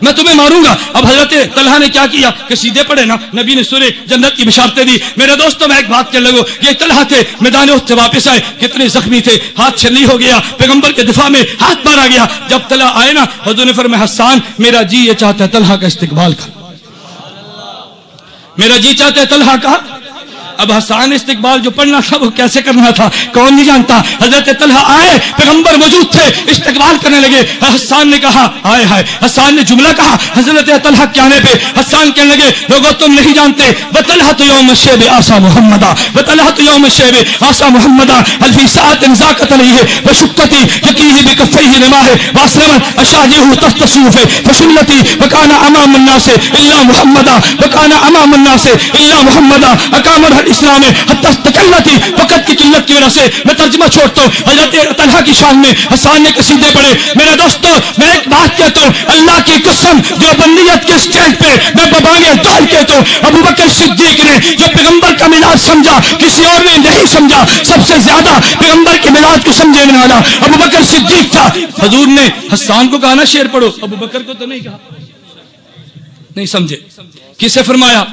[SPEAKER 2] میں تمہیں ماروں گا. اب حضرت طلحہ نے کیا کیا؟ قصیدے پڑھے نا, نبی نے سورہ جنت کی بشارتیں دی. میرے دوستوں میں ایک بات کہنے لگو, یہ طلحہ تھے, میدان احد سے واپس آئے, کتنے زخمی تھے, ہاتھ چھلی ہو گیا, پیغمبر کے دفاع میں ہاتھ مارا گیا. جب طلحہ آئے نا, حضور نے فرمایا حسان میرا جی یہ چاہتا ہے طلحہ کا استقبال کر, میرا جی چاہتا ہے طلحہ کا اب حسان استقبال جو پڑھنا تھا وہ کیسے کرنا تھا کون نہیں جانتا. حضرت طلحہ آئے, پیغمبر موجود تھے, استقبال کرنے لگے. حسان نے کہا آئے ہائے, حسان نے جملہ کہا حضرت طلحہ کے آنے پہ. حسان کہنے لگے لوگوں تم نہیں جانتے وطلحۃ یوم الشیب آسا محمدا, وطلحۃ یوم الشیب آسا محمدا الفی ساعت ذاقت علیہ وشکتی یقیہ بکفیہ رماہ واسلم اشاجہ تحت السیوف فشلتی وکان امام الناس الا محمدا, وکان امام الناس الا محمدا اقامہ الاسلام حتی استقلتی. وقت کی قلت کی وجہ سے میں ترجمہ چھوڑتا ہوں. حضرت طلحہ کی شان میں حسان نے قصیدے پڑھے. میرے دوستو میں ایک بات کہتا ہوں, اللہ کی قسم جو بندیت کے اسٹیج پہ میں ببانگے ڈال کہتا ہوں, ابو بکر صدیق نے جو پیغمبر کا مزاج سمجھا کسی اور نے نہیں سمجھا, سب سے زیادہ پیغمبر کے مزاج کو سمجھنے والا ابو بکر صدیق تھا. حضور نے حسان کو کہا نا شعر پڑھو, ابو بکر کو تو نہیں کہا. نہیں سمجھے کسے فرمایا؟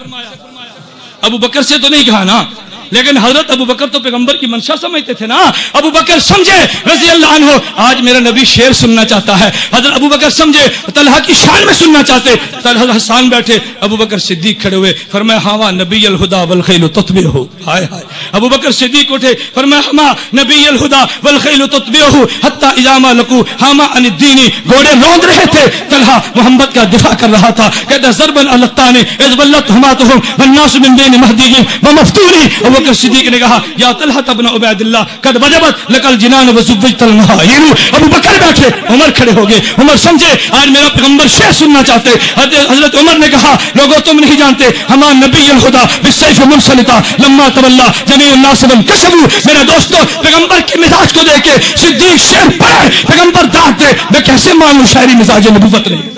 [SPEAKER 2] ابو بکر سے تو نہیں کہا نا, لیکن حضرت ابو بکر تو پیغمبر کی منشا سمجھتے تھے نا. ابو بکر سمجھے رضی اللہ عنہ آج میرا نبی شعر سننا چاہتا ہے. حضرت ابو بکر سمجھے طلحہ کی شان میں سننا چاہتے. طلحہ حسان بیٹھے, ابو بکر صدیق کھڑے ہوئے, فرمایا ہاں نبی الہدا والخیل تتبعہ. ہائے ہائے. ابو بکر صدیق اٹھے, فرمایا ہاں نبی الہدا والخیل تتبعہ حتی اذا ما لقوا ہاما عن الدین. گھوڑے روند رہے تھے, طلحہ محمد کا دفاع کر رہا تھا. کہتا ضربا علی الطعن اذ ولت حماتهم والناس من بین مهدیهم ومفتونی. ابو بکر صدیق نے کہا یا طلحہ ابن عبید اللہ قد وجبت لك الجنان وزوجت المحارم. ابو بکر بیٹھے, عمر کھڑے ہو گئے. عمر سمجھے آج میرا پیغمبر شعر سننا چاہتے. حضرت عمر نے کہا لوگوں تم نہیں جانتے ہما نبی الہدا بالسیف منسلطا لما تولا جميع الناس وانكسبوا. میرے دوستو پیغمبر کے مزاج کو دیکھ کے صدیق شعر پڑھے, پیغمبر داد دے, میں کیسے مانوں شاعری مزاج نبوت نہیں.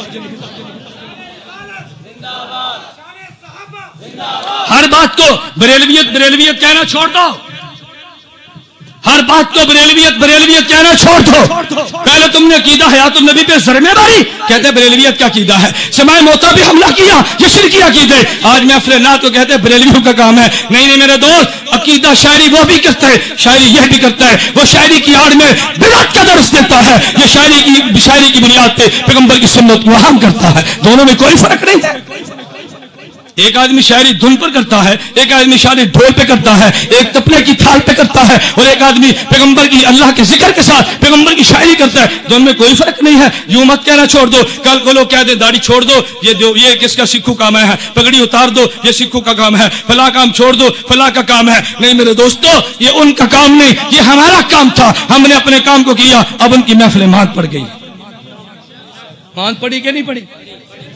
[SPEAKER 2] ہر بات کو بریلویت بریلویت کہنا چھوڑ دو. ہر بات کو بریلویت بریلویت کہنا چھوڑ دو. پہلے تم نے عقیدہ حیات النبی پہ ذرمے ماری, کہتے بریلویت کا عقیدہ ہے. سماع موتا بھی حملہ کیا, یہ شرکی عقیدے. آج محفل نعت کو کہتے بریلویوں کا کام ہے. نہیں نہیں میرے دوست, عقیدہ شاعری وہ بھی کرتا ہے, شاعری یہ بھی کرتا ہے. وہ شاعری کی آڑ میں بدعت کا درس دیتا ہے, یہ شاعری کی بنیاد پہ پیغمبر کی سنت کو عام کرتا ہے. دونوں میں کوئی فرق نہیں ہے. ایک آدمی شاعری دھن پر کرتا ہے, ایک آدمی شاعری ڈھول پہ کرتا ہے, ایک تپلے کی تھال پہ کرتا ہے, اور ایک آدمی پیغمبر کی اللہ کے ذکر کے ساتھ پیغمبر کی شاعری کرتا ہے. دونوں میں کوئی فرق نہیں ہے. یوں مت کہنا چھوڑ دو. کل کو لوگ کہہ دیں داڑھی چھوڑ دو, یہ کس کا سکھوں کام ہے, پگڑی اتار دو یہ سکھوں کا کام ہے, فلاں کام چھوڑ دو فلاں کا کام ہے. نہیں میرے دوستو, یہ ان کا کام نہیں, یہ ہمارا کام تھا. ہم نے اپنے کام کو کیا. اب ان کی محفلیں ماند پڑ گئی. ماند پڑی کہ نہیں پڑی؟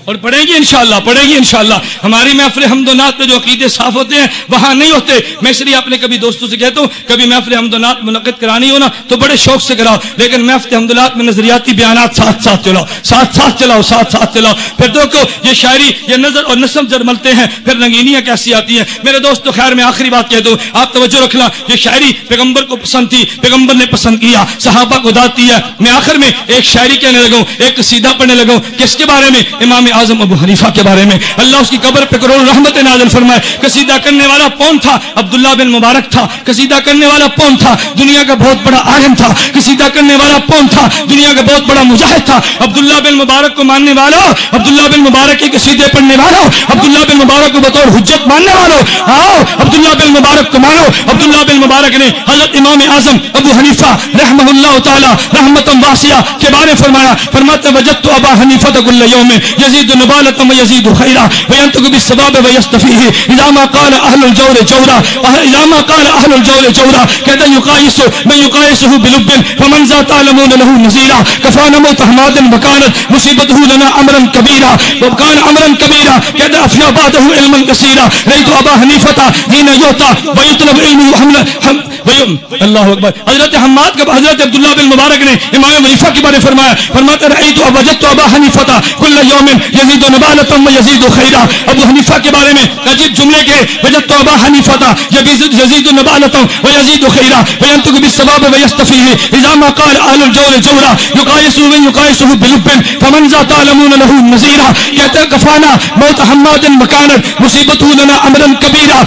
[SPEAKER 2] اور پڑھیں گی انشاءاللہ, پڑھیں گی انشاءاللہ. ہماری محفل حمد و نعت پہ جو عقیدے صاف ہوتے ہیں وہاں نہیں ہوتے. میں اس لیے اپنے کبھی دوستوں سے کہتا ہوں کبھی محفل حمد و نعت منعقد کرانی ہو نا تو بڑے شوق سے کراؤ, لیکن محفل حمد و نعت میں نظریاتی بیانات ساتھ ساتھ چلاؤ, ساتھ ساتھ چلاؤ, ساتھ ساتھ چلاؤ. پھر دیکھو یہ شاعری یہ نظر اور نسم جب ملتے ہیں پھر رنگینیاں کیسی آتی ہیں. میرے دوستو خیر میں آخری بات کہہ دوں, آپ توجہ رکھنا. یہ شاعری پیغمبر کو پسند تھی, پیغمبر نے پسند کیا, صحابہ کو داد دیا. میں آخر میں ایک شاعری کہنے لگا, ایک قصیدہ پڑھنے لگا. کس کے بارے میں؟ امام اعظم ابو حنیفہ کے بارے میں. اللہ اس کی قبر پہ کروڑ رحمت نازل فرمائے. قصیدہ کرنے والا کون تھا؟ عبداللہ بن مبارک تھا. قصیدہ کرنے والا کون تھا؟ دنیا کا بہت بڑا عالم تھا. قصیدہ کرنے والا کون تھا؟ دنیا کا بہت بڑا مجاہد تھا. عبداللہ بن مبارک کو ماننے والوں, عبداللہ بن مبارک کے قصیدے پڑھنے والوں, عبداللہ بن مبارک کو بطور حجت ماننے والوں, آؤ عبداللہ بن مبارک کو مانو. عبداللہ بن مبارک نے حضرت امام اعظم ابو حنیفہ رحمہ اللہ تعالی رحمۃ واسعہ کے بارے فرمایا. فرماتے وجدت ابا حنیفہ کل یوم یزید نبالۃ ویزید خیرا وینطق بالصواب ویستفیہ اذا ما قال اہل الجور جورا, اذا ما قال اہل الجور جورا. کہتا یقایس من یقایسہ بلب فمن ذا تعلمون له نذیرا کفانا موت حماد وکانت مصیبته لنا امرا کبیرا وکان امرا کبیرا. کہتا افیا بعدہ علما کثیرا رأیت ابا حنیفہ حین یؤتی ویطلب علمه اللہ اکبر. حضرت حماد کا حضرت عبداللہ بن مبارک نے امام حنیفہ کے بارے فرمایا. فرماتے رأیت وجدت ابا حنیفہ کل یوم یزید نبالۃ ویزید خیرا. ابو حنیفہ کے بارے میں عجیب جملے کے وجدت ابا حنیفہ یزید نبالۃ ویزید خیرا وینطق بالصواب ویستفیہ اذا ما قال اہل الجور جورا یقایسہ من یقایسہ بلب فمن ذا تعلمون له نذیرا. کہتے کفانا موت حماد وکانت مصیبته لنا امرا کبیرا.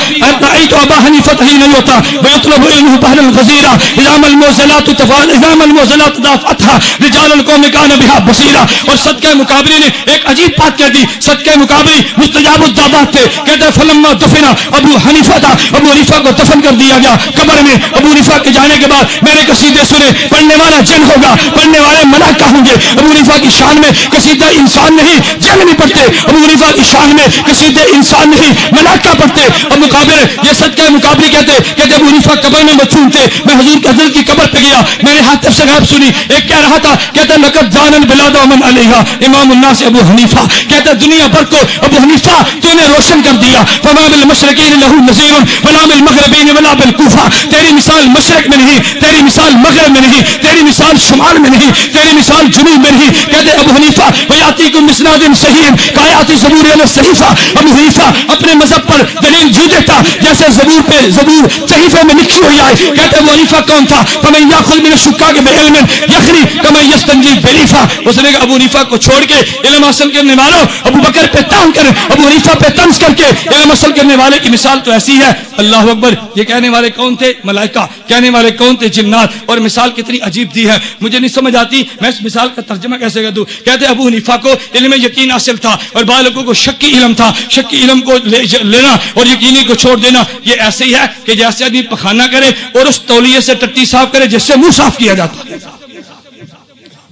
[SPEAKER 2] رأیت ابا حنیفہ حین یؤتی ویطلب علمه بحرا غزیرا اذا ما الموزلات تفعل اذا ما الموزلات دافعتها رجال القوم كان بها بصیرا. اور صدقہ مقابلے نے ایک عجیب عجیب بات کہہ دی، صدقہ مقابری مستجاب الدعوات تھے. کہتے فلما دفن ابو حنیفہ تھا، ابو حنیفہ کو دفن کر دیا گیا قبر میں. ابو حنیفہ کے جانے کے بعد میں نے قصیدے سنے، پڑھنے والا جن ہوگا، پڑھنے والے ملائکہ ہوں گے. ابو حنیفہ کی شان میں قصیدہ انسان نہیں جن نہیں پڑھتے، ابو حنیفہ کی شان میں قصیدے انسان نہیں ملائکہ پڑھتے. اب مقابر یہ صدقہ مقابری کہتے ابو حنیفہ قبر میں مدفون تھے. میں حضور کے حضرت کی قبر پہ گیا، میں نے حاتف سے غیب سنی. ایک کہہ رہا تھا، کہتے لقد زان البلاد ومن علیہا امام الناس ابو حنیفہ. کہتے دنیا بھر کو ابو حنیفہ تو نے روشن کر دیا. فما بالمشرقین لہ نذیر ولا بالمغربین ولا بالکوفہ. تیری مثال مشرق میں نہیں، تیری مثال مغرب میں نہیں، تیری مثال شمال میں نہیں، تیری مثال جنوب میں نہیں. کہتے ابو حنیفہ ویاتیکم بسناد صحیح کآیات زبور علی الصحیفہ. ابو حنیفہ اپنے مذہب پر دلیل جو دیتا جیسے زبور پہ زبور صحیفے میں لکھی ہوئی آئے. کہتے ابو حنیفہ کون تھا؟ فمن یاخذ من الشکاک بعلم یخری کما یستنجی بلیفہ. اس نے ابو حنیفہ کو چھوڑ کے علم حاصل کرنے والوں ابو بکر پہ تان کر، ابو حنیفہ پہ طنز کر کے علم حاصل کرنے والے کی مثال تو ایسی ہے. اللہ اکبر. یہ کہنے والے کون تھے؟ ملائکہ. کہنے والے کون تھے؟ جنات. اور مثال کتنی عجیب دی ہے، مجھے نہیں سمجھ آتی میں اس مثال کا ترجمہ کیسے کر دوں. کہتے ابو حنیفہ کو علم یقین حاصل تھا اور بعض لوگوں کو شکی علم تھا. شکی علم کو لینا اور یقینی کو چھوڑ دینا یہ ایسے ہی ہے کہ جیسے آدمی پخانہ کرے اور اس تولیے سے ٹٹی صاف کرے جس سے منہ صاف کیا جاتا ہے.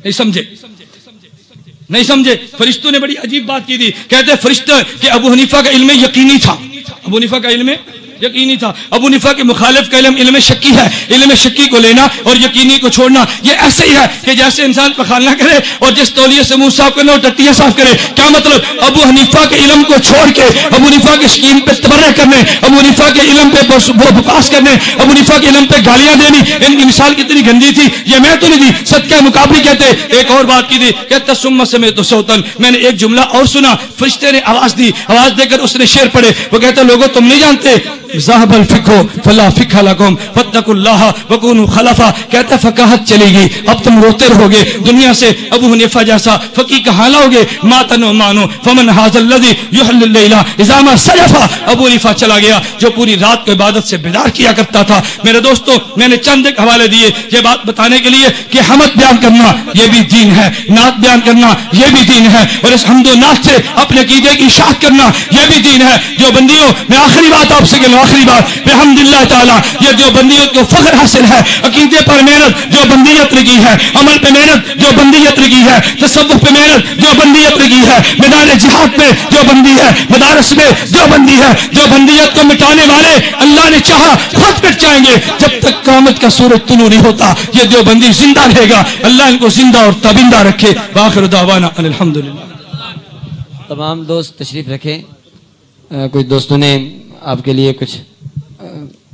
[SPEAKER 2] نہیں سمجھے؟ نہیں سمجھے؟ فرشتوں نے بڑی عجیب بات کی تھی. کہتے فرشتے کہ ابو حنیفہ کا علم یقینی تھا. ابو حنیفہ کا علم یقینی تھا. ابو حنیفہ کے مخالف کا علم شکی ہے. علم شکی کو لینا اور یقینی کو چھوڑنا یہ ایسے ہی ہے کہ جیسے انسان پخانہ کرے اور جس تولیے سے منہ صاف کرنا اور ٹٹیاں صاف کرے. کیا مطلب؟ ابو حنیفہ کے علم کو چھوڑ کے ابو حنیفہ کے شکیم پہ تبرہ کرنے، ابو حنیفہ کے علم پہ بکواس کرنے، ابو حنیفہ کے علم پہ گالیاں دینی، ان کی مثال کتنی گندی تھی. یہ میں تو نہیں دی، صدقہ مقابری کہتے. ایک اور بات کی تھی، کہتا ثم سمعت صوتا. میں نے ایک جملہ اور سنا، فرشتے نے آواز دی، آواز دے کر اس نے شعر پڑھے. وہ کہتا لوگوں تم نہیں جانتے ذهب الفقه فلا فقه لكم فاتقوا الله وكونوا خلفا. کہتا فقاہت چلی گئی، اب تم روتے رہو گے دنیا سے. ابو حنیفہ جیسا فقیہ کہاں لاؤ گے؟ ماتنو مانو فمن هذا الذي يحل الليل اذا ما سجف. ابو حنیفہ چلا گیا جو پوری رات کو عبادت سے بیدار کیا کرتا تھا. میرے دوستو میں نے چند ایک حوالے دیے یہ بات بتانے کے لیے کہ حمد بیان کرنا یہ بھی دین ہے، نعت بیان کرنا یہ بھی دین ہے، اور اس حمد و نعت سے اپنے عقیدے کی اشاعت کرنا یہ بھی دین ہے. جو بندیوں میں آخری بات آپ سے کہوں، آخری بات بحمداللہ تعالی یہ جو بندیت کو فخر حاصل ہے. عقیدے پر محنت جو بندیت لگی ہے، عمل پہ محنت جو بندیت لگی ہے، تصوف پہ محنت جو بندیت لگی ہے، میدان جہاد میں جو بندی ہے، مدارس میں جو بندی ہے. جو بندیت کو مٹانے والے اللہ نے چاہا خود مٹ جائیں گے. جب تک قیامت کا سورج طلوع نہیں ہوتا یہ دیوبندی زندہ رہے گا. اللہ ان کو زندہ اور تابندہ رکھے. وآخر دعوانا الحمدللہ.
[SPEAKER 4] تمام دوست تشریف رکھیں. کچھ دوستوں نے آپ کے لیے کچھ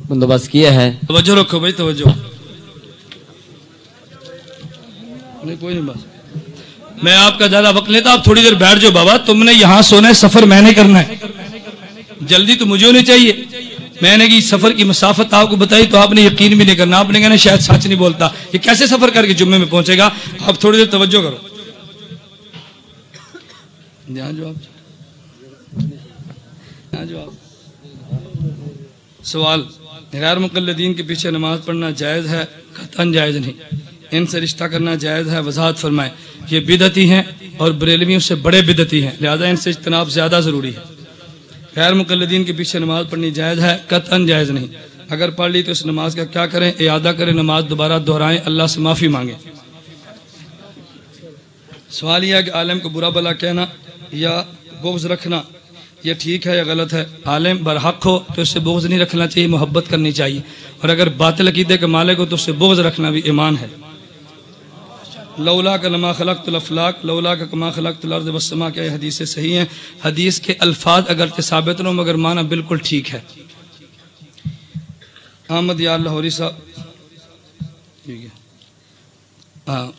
[SPEAKER 4] بندوبست کیا ہے.
[SPEAKER 2] توجہ رکھو بھائی، توجہ. نہیں کوئی نہیں، بس میں آپ کا زیادہ وقت لیتا. آپ تھوڑی دیر بیٹھ جاؤ. بابا تم نے یہاں سونا ہے، سفر میں نے کرنا ہے. جلدی تو مجھے ہونی چاہیے. میں نے کہ سفر کی مسافت آپ کو بتائی تو آپ نے یقین بھی نہیں کرنا. آپ نے کہنا شاید سچ نہیں بولتا، یہ کیسے سفر کر کے جمعے میں پہنچے گا. آپ تھوڑی دیر توجہ کرو. دھیان جو آپ سوال، غیر مقلدین کے پیچھے نماز پڑھنا جائز ہے؟ قطعاً جائز نہیں. ان سے رشتہ کرنا جائز ہے؟ وضاحت فرمائیں. یہ بدعتی ہیں اور بریلویوں سے بڑے بدعتی ہیں، لہذا ان سے اجتناب زیادہ ضروری ہے. غیر مقلدین کے پیچھے نماز پڑھنی جائز ہے؟ قطعاً جائز نہیں. اگر پڑھ لی تو اس نماز کا کیا کریں؟ اعادہ کریں، نماز دوبارہ دہرائیں، اللہ سے معافی مانگیں. سوال یہ ہے کہ عالم کو برا بلا کہنا یا بغض رکھنا یہ ٹھیک ہے یا غلط ہے؟ عالم برحق ہو تو اس سے بغض نہیں رکھنا چاہیے، محبت کرنی چاہیے. اور اگر باطل عقیدے کے مالک ہو تو اس سے بغض رکھنا بھی ایمان ہے. لولا کا لما خلقت الافلاق لولا کا کما خلقت الارض والسماء، کیا یہ حدیثیں صحیح ہیں؟ حدیث کے الفاظ اگرچہ ثابت نہ ہوں مگر معنی بالکل ٹھیک ہے. احمد یا لاہوری صاحب ٹھیک ہے.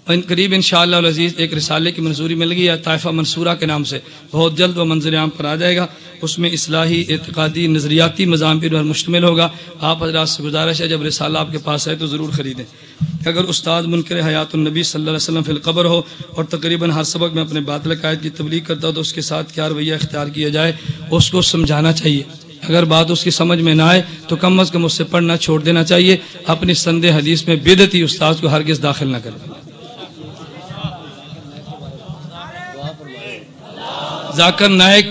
[SPEAKER 2] ان قریب انشاءاللہ العزیز ایک رسالے کی منظوری مل گئی ہے طائفہ منصورہ کے نام سے، بہت جلد وہ منظر عام پر آ جائے گا. اس میں اصلاحی، اعتقادی، نظریاتی مضامین پر مشتمل ہوگا. آپ حضرات سے گزارش ہے جب رسالہ آپ کے پاس ہے تو ضرور خریدیں. اگر استاد منکر حیات النبی صلی اللہ علیہ وسلم فی القبر ہو اور تقریباً ہر سبق میں اپنے باطل عقائد کی تبلیغ کرتا ہو تو اس کے ساتھ کیا رویہ اختیار کیا جائے؟ اس کو سمجھانا چاہیے. اگر بات اس کی سمجھ میں نہ آئے تو کم از کم اس سے پڑھنا چھوڑ دینا چاہیے. اپنی سند حدیث میں بدعتی استاد کو ہرگز داخل نہ کریں. ذاکر نائک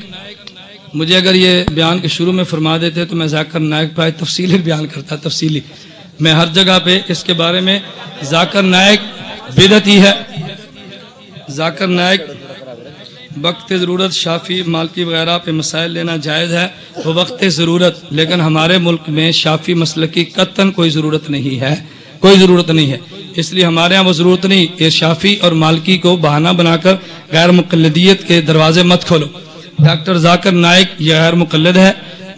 [SPEAKER 2] مجھے اگر یہ بیان کے شروع میں فرما دیتے تو میں ذاکر نائک پہ تفصیلی بیان کرتا، تفصیلی میں ہر جگہ پہ اس کے بارے میں. ذاکر نائک بدعتی ہے. ذاکر نائک وقت ضرورت شافی مالکی وغیرہ پہ مسائل لینا جائز ہے وہ وقت ضرورت، لیکن ہمارے ملک میں شافی مسلک کی قطعاً کوئی ضرورت نہیں ہے، کوئی ضرورت نہیں ہے. اس لیے ہمارے ہاں وہ ضرورت نہیں کہ شافی اور مالکی کو بہانہ بنا کر غیر مقلدیت کے دروازے مت کھولو. ڈاکٹر ذاکر نائک یہ غیر مقلد ہے،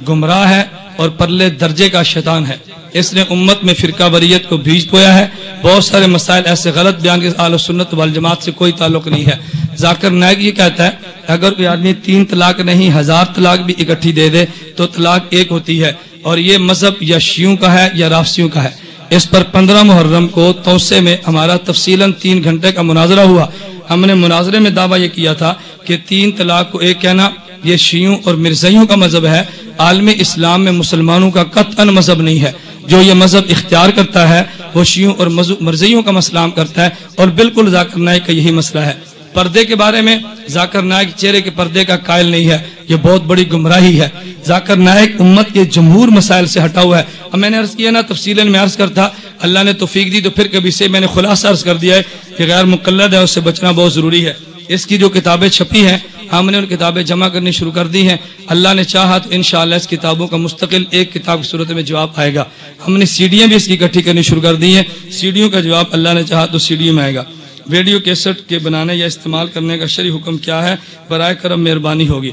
[SPEAKER 2] گمراہ ہے اور پرلے درجے کا شیطان ہے. اس نے امت میں فرقہ واریت کو بیج بویا ہے. بہت سارے مسائل ایسے غلط بیان کے اہل سنت والجماعت سے کوئی تعلق نہیں ہے. ذاکر نائک یہ کہتا ہے اگر کوئی آدمی 3 طلاق نہیں 1000 طلاق بھی اکٹھی دے دے تو طلاق ایک ہوتی ہے، اور یہ مذہب یا شیعوں کا ہے یا رافضیوں کا ہے. اس پر 15 محرم کو توسے میں ہمارا تفصیلاً 3 گھنٹے کا مناظرہ ہوا. ہم نے مناظرے میں دعویٰ یہ کیا تھا کہ 3 طلاق کو ایک کہنا یہ شیعوں اور مرزائیوں کا مذہب ہے، عالم اسلام میں مسلمانوں کا قطعاً مذہب نہیں ہے. جو یہ مذہب اختیار کرتا ہے وہ شیعوں اور مرزائیوں کا مسلام کرتا ہے، اور بالکل ذاکر نائک کا یہی مسئلہ ہے. پردے کے بارے میں ذاکر نائک چہرے کے پردے کا قائل نہیں ہے، یہ بہت بڑی گمراہی ہے. ذاکر نائک امت کے جمہور مسائل سے ہٹا ہوا ہے. اب میں نے عرض کیا نا تفصیلاً میں عرض کرتا، اللہ نے توفیق دی تو پھر کبھی سے میں نے خلاصہ عرض کر دیا ہے کہ غیر مقلد ہے، اس سے بچنا بہت ضروری ہے. اس کی جو کتابیں چھپی ہیں ہم نے ان کتابیں جمع کرنی شروع کر دی ہیں. اللہ نے چاہا تو انشاءاللہ اس کتابوں کا مستقل ایک کتاب کی صورت میں جواب آئے گا. ہم نے سیڈیاں بھی اس کی اکٹھی کرنی شروع کر دی ہیں. سیڈیوں کا جواب اللہ نے چاہا تو سیڈیوں میں آئے گا. ویڈیو کیسٹ کے بنانے یا استعمال کرنے کا شرعی حکم کیا ہے؟ برائے کرم مہربانی ہوگی.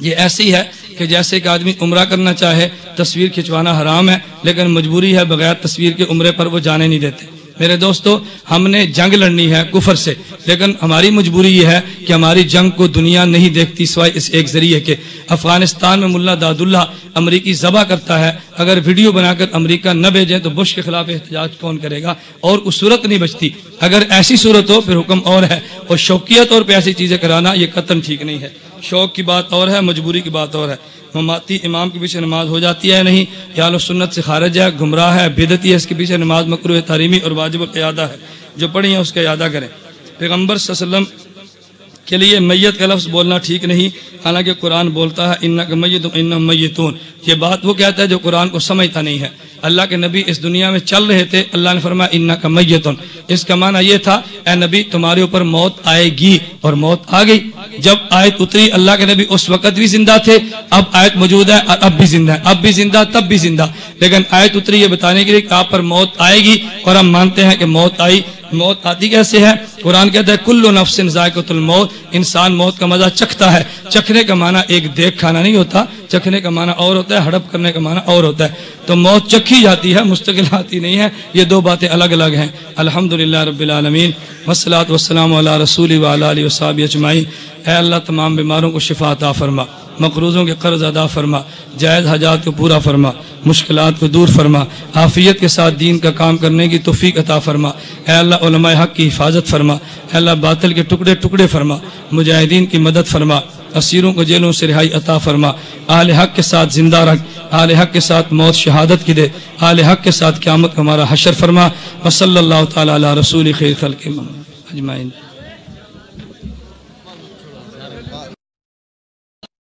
[SPEAKER 2] یہ ایسی ہے کہ جیسے کہ آدمی عمرہ کرنا چاہے، تصویر کھنچوانا حرام ہے، لیکن مجبوری ہے بغیر تصویر کے عمرے پر وہ جانے نہیں دیتے. میرے دوستو ہم نے جنگ لڑنی ہے کفر سے، لیکن ہماری مجبوری یہ ہے کہ ہماری جنگ کو دنیا نہیں دیکھتی سوائے اس ایک ذریعے کے. افغانستان میں ملا داد اللہ امریکی ذبح کرتا ہے، اگر ویڈیو بنا کر امریکہ نہ بھیجیں تو بش کے خلاف احتجاج کون کرے گا؟ اور اس صورت نہیں بچتی. اگر ایسی صورت ہو پھر حکم اور ہے، اور شوقیہ طور پہ ایسی چیزیں کرانا یہ قطعاً ٹھیک نہیں ہے. شوق کی بات اور ہے، مجبوری کی بات اور ہے. مماتی امام کے پیچھے نماز ہو جاتی ہے نہیں، یا اہل سنت سے خارج ہے، گمراہ ہے، بدعتی ہے، اس کے پیچھے نماز مکروہ تحریمی اور واجب القیادہ ہے. جو پڑھی ہیں اس کا اعادہ کریں. پیغمبر صلی اللہ علیہ وسلم کے لیے میت کا لفظ بولنا ٹھیک نہیں، حالانکہ قرآن بولتا ہے انک میت انہم میتون. یہ بات وہ کہتا ہے جو قرآن کو سمجھتا نہیں ہے. اللہ کے نبی اس دنیا میں چل رہے تھے، اللہ نے فرمایا انک میتون. اس کا معنی یہ تھا اے نبی تمہارے اوپر موت آئے گی، اور موت آ گئی. جب آیت اتری اللہ کے نبی اس وقت بھی زندہ تھے، اب آیت موجود ہے اور اب بھی زندہ ہے، اب بھی زندہ تب بھی زندہ. لیکن آیت اتری یہ بتانے کے لیے کہ آپ پر موت آئے گی، اور ہم مانتے ہیں کہ موت آئی. موت آتی کیسے ہے؟ قرآن کہتا ہے کل نفس ذائقۃ الموت، انسان موت کا مزہ چکھتا ہے. چکھنے کا معنی ایک دیکھ کھانا نہیں ہوتا، چکھنے کا معنی اور ہوتا ہے، ہڑپ کرنے کا معنی اور ہوتا ہے. تو موت چکھی جاتی ہے، مستقل آتی نہیں ہے. یہ دو باتیں الگ الگ ہیں. الحمدللہ رب العالمین والصلاۃ والسلام علی رسول و علی آلہ وصحبہ اجمعین. اے اللہ تمام بیماروں کو شفا عطا فرما، مقروضوں کے قرض ادا فرما، جائز حاجات کو پورا فرما، مشکلات کو دور فرما، عافیت کے ساتھ دین کا کام کرنے کی توفیق عطا فرما. اے اللہ علماء حق کی حفاظت فرما. اے اللہ باطل کے ٹکڑے ٹکڑے فرما، مجاہدین کی مدد فرما، اسیروں کو جیلوں سے رہائی عطا فرما. اہل حق کے ساتھ زندہ رکھ، اہل حق کے ساتھ موت شہادت کی دے، اہل حق کے ساتھ قیامت کو ہمارا حشر فرما. وصلی اللہ تعالی علی رسول خیر خلق اجمعین.